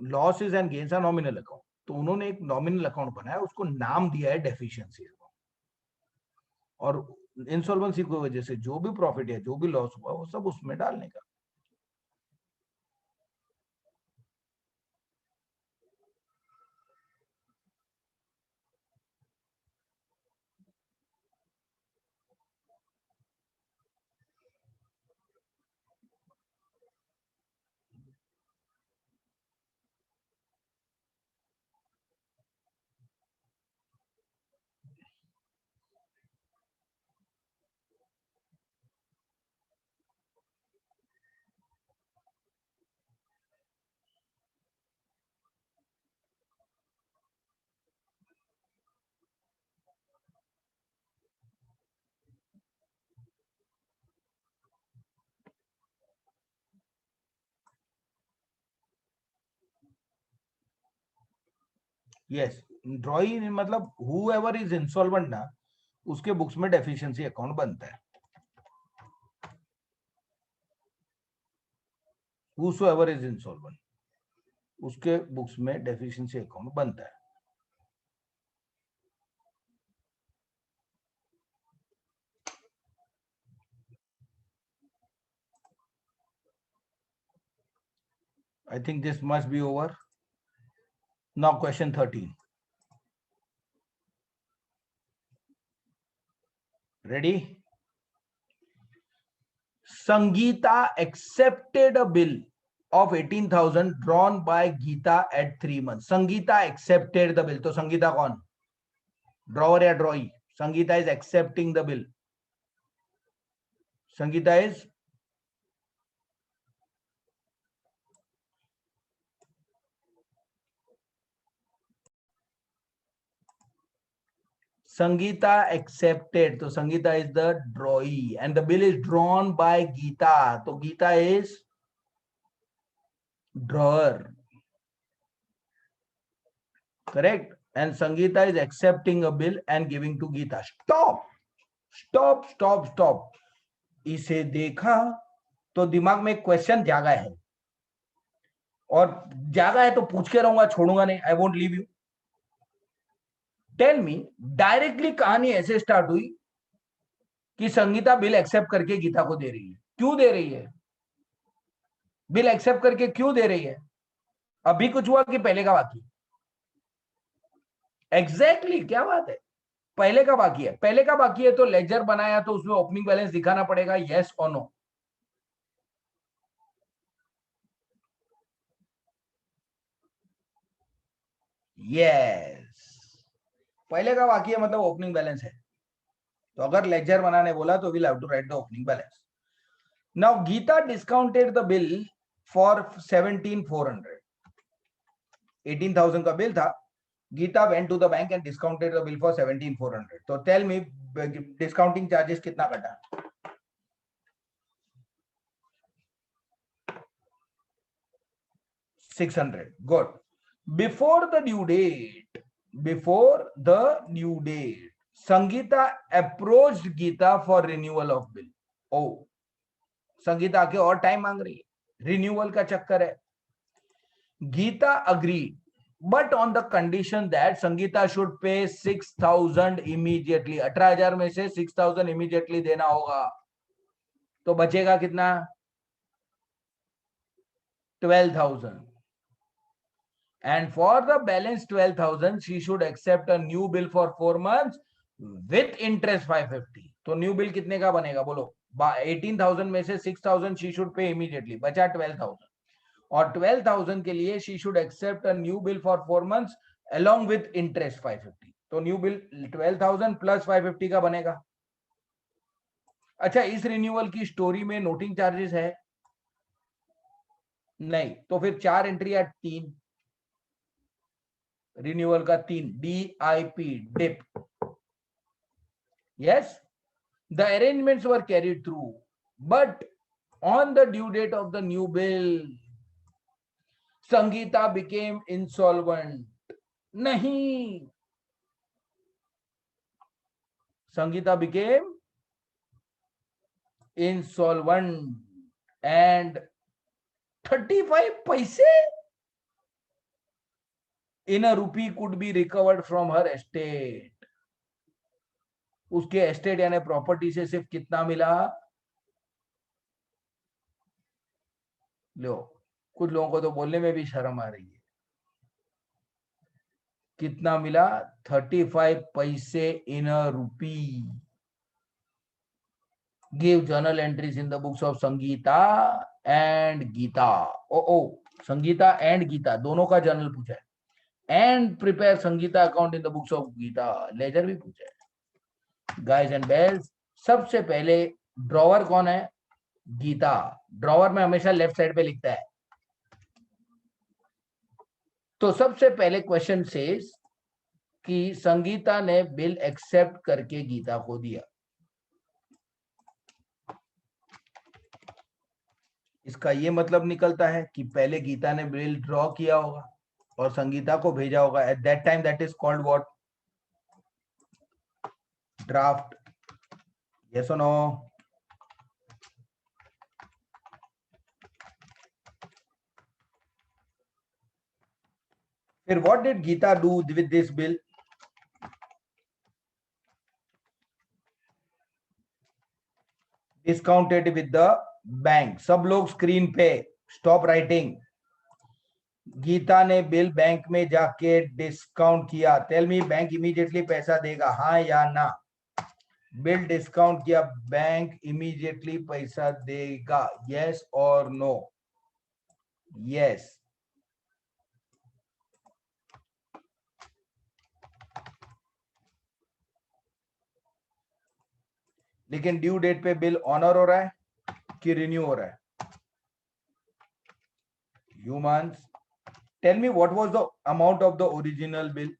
Losses and gains are nominal account. तो उन्होंने एक नॉमिनल अकाउंट बनाया, उसको नाम दिया है डेफिशिएंसी अकाउंट. और इंसॉल्वेंसी की वजह से जो भी प्रॉफिट है, जो भी लॉस हुआ, वो सब उसमें डालने का. यस, ड्रॉई मतलब whoever इज इंसॉल्वेंट ना, उसके बुक्स में डेफिशिएंसी अकाउंट बनता है. whosoever इज इंसॉल्वेंट, उसके बुक्स में डेफिशिएंसी अकाउंट बनता है. I think this must be over. Now question 13. Ready? Sangeeta accepted a bill of 18,000 drawn by Geeta at 3 months. Sangeeta accepted the bill. तो संगीता कौन? Drawer या drawee? Sangeeta is accepting the bill. Sangeeta is Sangeeta accepted. So Sangeeta is the drawee and the bill is drawn by Geeta. So Geeta is drawer. Correct? And Sangeeta is accepting a bill and giving to Geeta. Stop! Stop, stop, stop. इसे देखा तो दिमाग में एक क्वेश्चन जागा है, और जागा है तो पूछ के रहूंगा, छोड़ूंगा नहीं. I won't leave you. Tell me, directly कहानी ऐसे स्टार्ट हुई कि संगीता बिल एक्सेप्ट करके गीता को दे रही है. क्यों दे रही है? बिल एक्सेप्ट करके क्यों दे रही है? अभी कुछ हुआ कि पहले का बाकी? एग्जैक्टली क्या बात है, पहले का बाकी है. पहले का बाकी है तो लेजर बनाया तो उसमें ओपनिंग बैलेंस दिखाना पड़ेगा. यस और नो? यस, पहले का बाकी है मतलब ओपनिंग बैलेंस है. तो अगर लेजर बनाने बोला तो will have to write the opening balance. Now Geeta discounted the bill for 17,400. 18,000 का बिल था. Geeta went to the bank and discounted the bill for 17,400. तो टेल मी डिस्काउंटिंग चार्जेस कितना कटा? 600. Good. Before the due date, Sangeeta approached Geeta for renewal of bill. Oh, Sangeeta आके और टाइम मांग रही है, रिन्यूअल का चक्कर है. Geeta agreed, but on the condition that Sangeeta should pay 6,000 immediately. 18,000 में से 6,000 immediately देना होगा. तो बचेगा कितना? 12,000. And for the balance 12,000, she should accept a new bill for 4 months with interest 550. तो न्यू बिल कितने का बनेगा बोलो? 18,000 में से 6,000 she should pay immediately, बचा 12,000. और 12,000 के लिए she should accept a new bill for 4 months along with interest 550. तो न्यू बिल 12,000 प्लस 550 का बनेगा. अच्छा, इस रिन्यूअल की स्टोरी में नोटिंग चार्जेस है नहीं, तो फिर 4 एंट्री या 3 रिन्यूअल का 3 DIP DIP. Yes, the arrangements were carried through, but on the due date of the new bill, Sangeeta became insolvent. Nahi, Sangeeta became insolvent and 35 paise in a rupee could be recovered from her estate. उसके एस्टेट यानी प्रॉपर्टी से सिर्फ कितना मिला? लो, कुछ लोगों को तो बोलने में भी शर्म आ रही है. कितना मिला? 35 पैसे in a rupee. Give journal entries in the books of Sangeeta and Geeta. ओ संगीता एंड गीता दोनों का जर्नल पूछा है. And prepare Sangeeta account in the books of Geeta. Ledger भी पूछा है. गाइस एंड बेल्स, सबसे पहले ड्रॉवर कौन है? गीता. ड्रॉवर में हमेशा लेफ्ट साइड पे लिखता है. तो सबसे पहले क्वेश्चन सेज कि संगीता ने बिल एक्सेप्ट करके गीता को दिया. इसका ये मतलब निकलता है कि पहले गीता ने बिल ड्रॉ किया होगा और संगीता को भेजा होगा. At that time that is called what? Draft. Yes और नो? फिर what did Geeta do with this bill? Discounted with the bank. सब लोग स्क्रीन पे स्टॉप राइटिंग. गीता ने बिल बैंक में जाके डिस्काउंट किया. टेल मी, बैंक इमीडिएटली पैसा देगा, हाँ या ना? बिल डिस्काउंट किया, बैंक इमीडिएटली पैसा देगा. यस और नो? यस. लेकिन ड्यू डेट पे बिल ऑनर हो रहा है कि रिन्यू हो रहा है? Humans, tell me what was the amount of the original bill?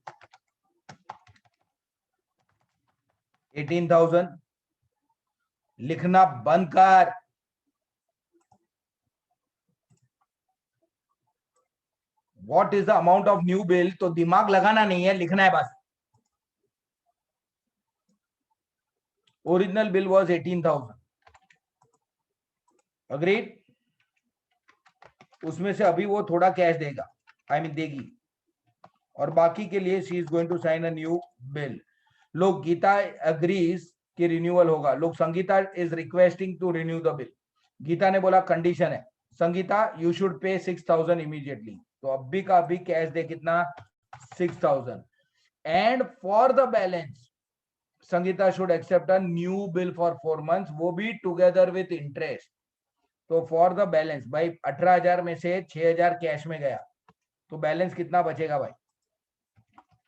18,000. लिखना बंद कर. What is the amount of new bill? तो दिमाग लगाना नहीं है, लिखना है बस. Original bill was 18,000. अग्रीड? उसमें से अभी वो थोड़ा कैश देगा, आई मीन देगी, और बाकी के लिए she is going to sign a new bill. लोग गीता अग्रीज कि रिन्यूअल होगा. लोग Sangeeta is requesting to renew the bill. Geeta ने बोला कंडीशन है Sangeeta you should pay 6,000 immediately. तो अभी का अभी कैश दे. कितना? 6,000. And for the balance Sangeeta should accept a new bill for 4 months, वो भी टुगेदर विथ इंटरेस्ट. तो फॉर द बैलेंस भाई 18,000 में से 6,000 कैश में गया, तो बैलेंस कितना बचेगा भाई?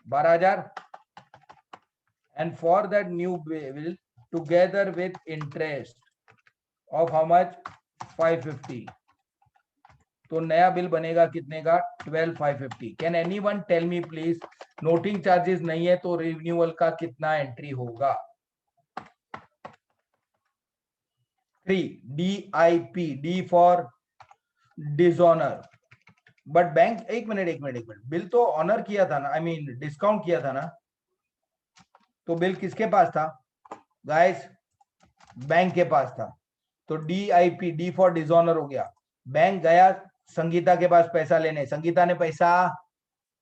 12,000. And for that new bill together with interest of how much? 550. तो नया बिल बनेगा कितने का? 12,550. Can anyone tell me please, noting charges नहीं है तो रिन्यूअल का कितना एंट्री होगा? 3 DIP. D for dishonour. But bank, एक मिनट, बिल तो ऑनर किया था ना, आई मीन डिस्काउंट किया था ना, तो बिल किसके पास था गाइस? बैंक के पास था। तो DIP, डी फॉर डिसऑनर हो गया। बैंक गया संगीता के पास पैसा लेने, संगीता ने पैसा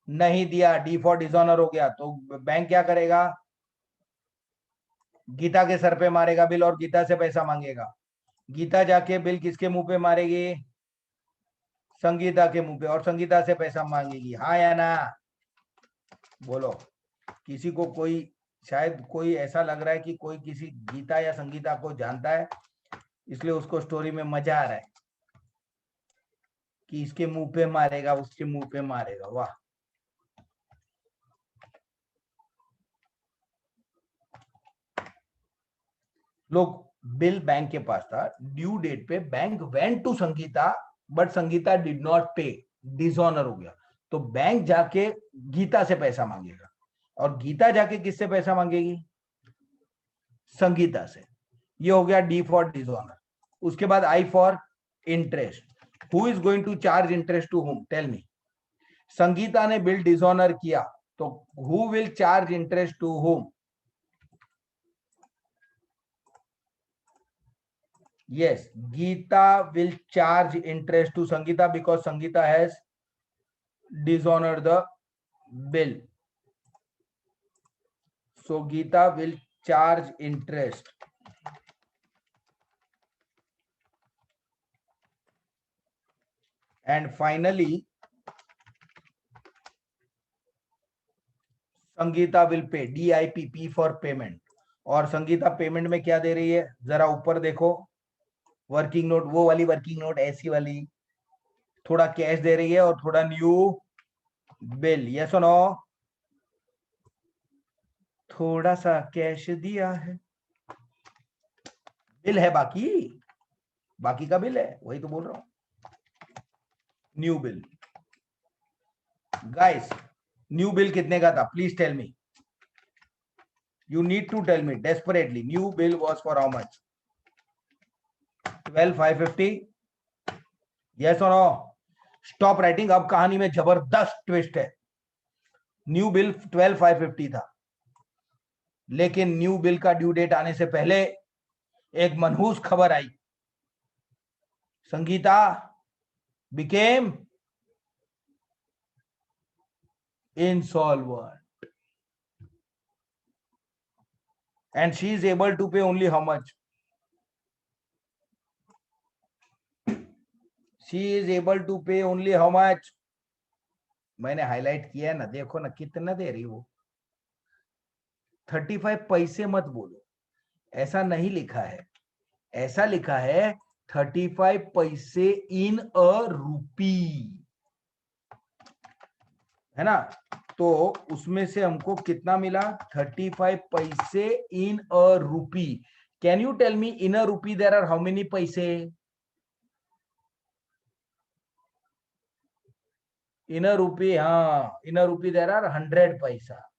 नहीं दिया, डी फॉर डिसऑनर हो गया। तो बैंक क्या करेगा? गीता के सर पे मारेगा बिल और गीता से पैसा मांगेगा। गीता जाके बिल किसके मुंह पे मारेगी? संगीता के मुंह पे, और संगीता से पैसा मांगेगी। हाँ या ना? बोलो। किसी को कोई, शायद कोई ऐसा लग रहा है कि कोई किसी गीता या संगीता को जानता है, इसलिए उसको स्टोरी में मजा आ रहा है कि इसके मुंह पे मारेगा, उसके मुंह पे मारेगा। वाह। लोग, बिल बैंक के पास था, ड्यू डेट पे bank went to Sangeeta, but Sangeeta did not pay, dishonour हो गया। तो बैंक जाके गीता से पैसा मांगेगा, और गीता जाके किससे पैसा मांगेगी? संगीता से। ये हो गया डी फॉर डिसऑनर। उसके बाद I for interest. Who is going to charge interest to whom? Tell me. Sangeeta ने बिल डिसऑनर किया, तो who will charge interest to whom? Yes, Geeta will charge interest to Sangeeta because Sangeeta has dishonored the bill. So Geeta will charge interest. And finally, Sangeeta will pay. DIP, P for payment. और संगीता पेमेंट में क्या दे रही है? जरा ऊपर देखो, वर्किंग नोट, वो वाली वर्किंग नोट, ऐसी वाली। थोड़ा कैश दे रही है और थोड़ा न्यू बिल। यस और नो? थोड़ा सा कैश दिया है, बिल है बाकी, बाकी का बिल है, वही तो बोल रहा हूं। New bill. Guys, new bill कितने का था? Please tell me, you need to tell me desperately. New bill was for how much? 12,550. yes or no? Stop writing, अब कहानी में जबरदस्त ट्विस्ट है। न्यू बिल 12,550 था, लेकिन न्यू बिल का ड्यू डेट आने से पहले एक मनहूस खबर आई। Sangeeta became insolvent and she is able to pay only how much? She is able to pay only how much? मैंने हाईलाइट किया है ना, देखो ना कितना दे रही वो। 35 पैसे मत बोलो, ऐसा नहीं लिखा है, ऐसा लिखा है 35 पैसे इन अ रूपी, है ना? तो उसमें से हमको कितना मिला? 35 पैसे इन अ रूपी। Can you tell me, in a रूपी देयर आर हाउ मेनी पैसे? इन अ रूपी, हाँ, इन अ रूपी देयर आर 100 पैसा,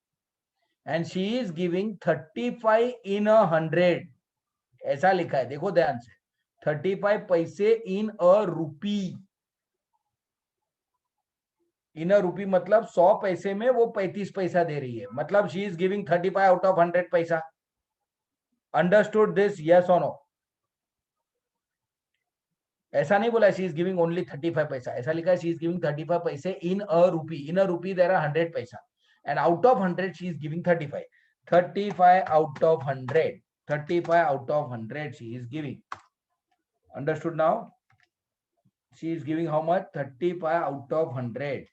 एंड शी इज गिविंग 35 इन अ 100। ऐसा लिखा है, देखो ध्यान से, 35 पैसे इन अ रूपी। इन अ रूपी मतलब 100 पैसे में वो 35 पैसा दे रही है, मतलब she is giving 35 out of 100 पैसा। Understood this? यस और नो? ऐसा नहीं बोला शी इज गिविंग ओनली 35 पैसा, ऐसा लिखा है शी इज गिविंग 35 पैसे इन अ रूपी। इन अ रूपी देयर आर 100 पैसा, and out of 100 she is giving 35। 35 out of 100, 35 out of 100 she is giving. Understood now? She is giving how much? 35 out of 100.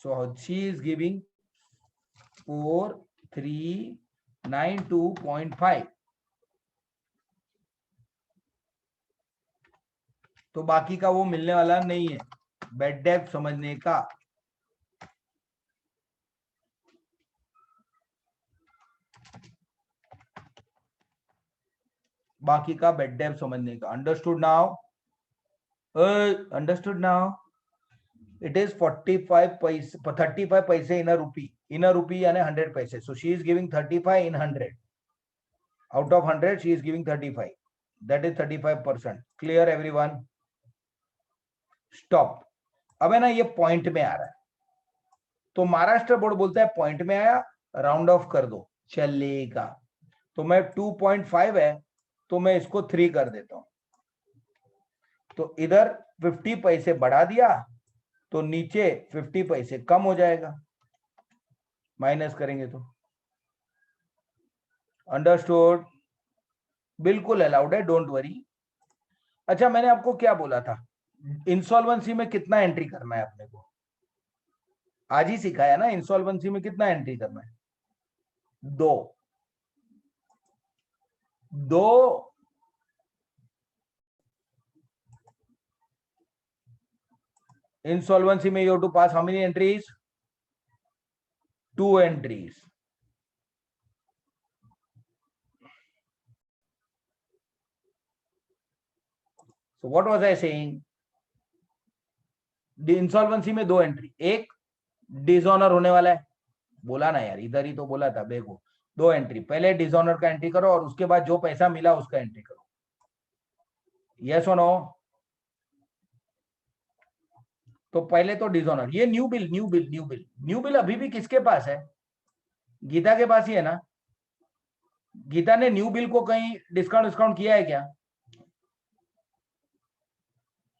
So she is giving 4392.5. तो बाकी का वो मिलने वाला नहीं है, बेड डेप्थ समझने का। बाकी का बेड डेप्थ समझने का। Understood now? Understood now? It is 45 paise, 35 paise in a rupee. In a rupee यानी 100 पैसे. So she is giving 35 in 100. Out of 100, she is giving 35. That is 35%. Clear everyone? Stop. अब है ना ये पॉइंट में आ रहा है, तो महाराष्ट्र बोर्ड बोलता है पॉइंट में आया, राउंड ऑफ कर दो, चलेगा। तो मैं 2.5 है, तो मैं इसको 3 कर देता हूं, तो इधर 50 पैसे बढ़ा दिया, तो नीचे 50 पैसे कम हो जाएगा, माइनस करेंगे तो। अंडरस्टूड? बिल्कुल अलाउड है, डोंट वरी। अच्छा, मैंने आपको क्या बोला था, इंसॉल्वेंसी में कितना एंट्री करना है अपने को? आज ही सिखाया ना, इंसॉल्वेंसी में कितना एंट्री करना है? 2। 2। insolvency में you have to pass how many entries? 2 entries. So what was I saying? Insolvency में 2 एंट्री, एक डिसऑनर होने वाला है, बोला ना यार, इधर ही तो बोला था, देखो 2 एंट्री, पहले डिसऑनर का एंट्री करो और उसके बाद जो पैसा मिला उसका एंट्री करो। यस और नो? तो पहले तो डिसऑनर, ये new bill, new bill, new bill, new bill अभी भी किसके पास है? गीता के पास ही है ना? गीता ने न्यू बिल को कहीं डिस्काउंट किया है क्या?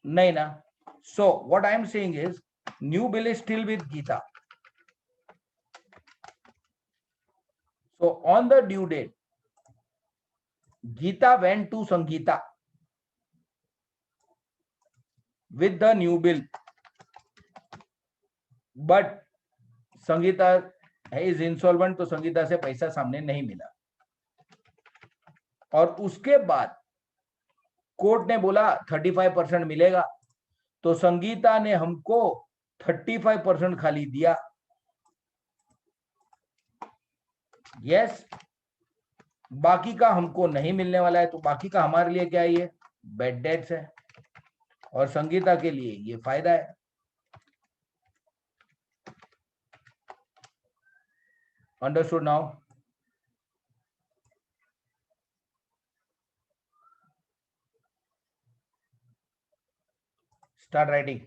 नहीं ना। So what I am saying is new bill is still with Geeta. So on the due date, Geeta went to Sangeeta with the new bill, but Sangeeta is insolvent, तो संगीता से पैसा सामने नहीं मिला, और उसके बाद कोर्ट ने बोला 35% मिलेगा, तो संगीता ने हमको 35% खाली दिया। यस, बाकी का हमको नहीं मिलने वाला है, तो बाकी का हमारे लिए क्या है? ये बैड डेट्स है, और संगीता के लिए ये फायदा है। Understood now? Start writing.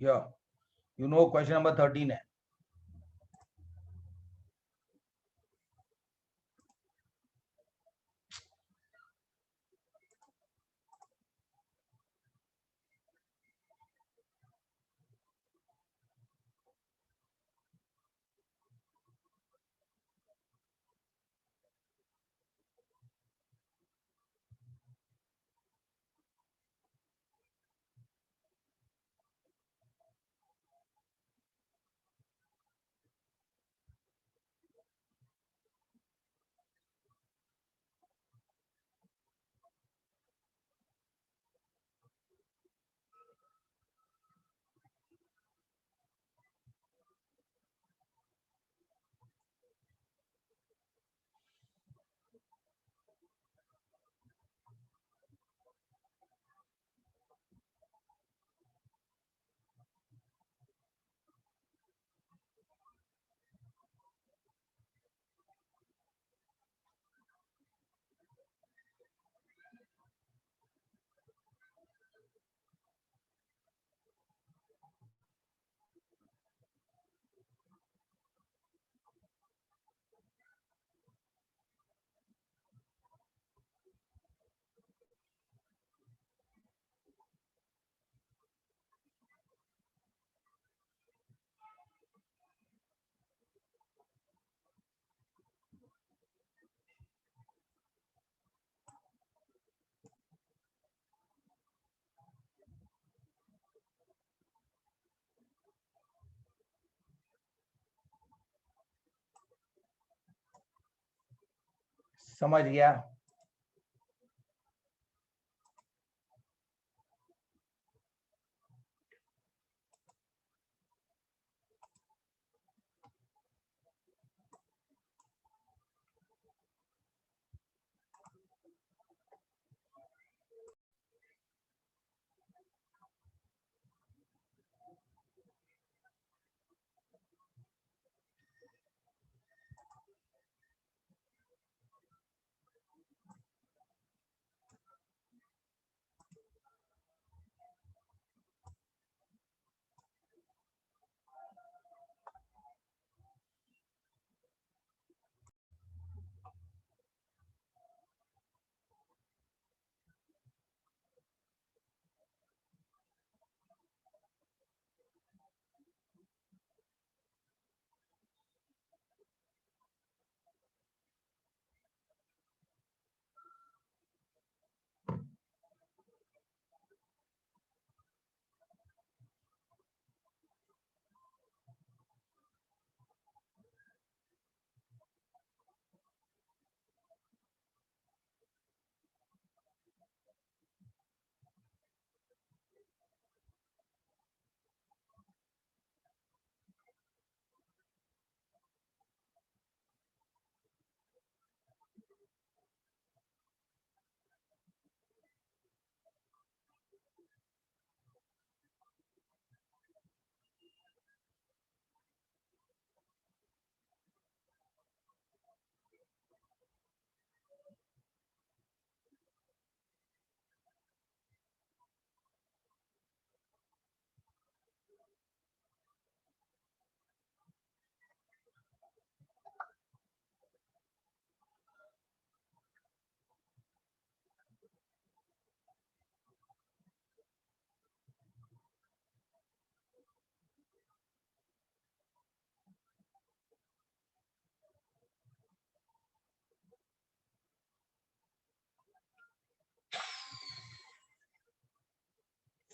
Yeah, you know question number 13 है। समझ गया?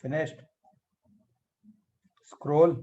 Finished. Scroll.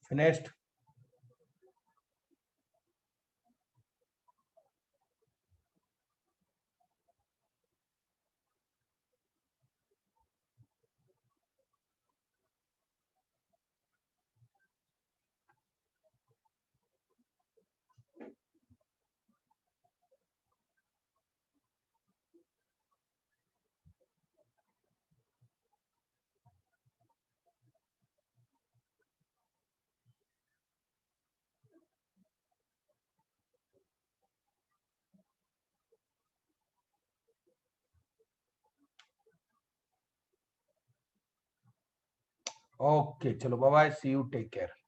Finished. Okay, chalo, bye bye. See you. Take care.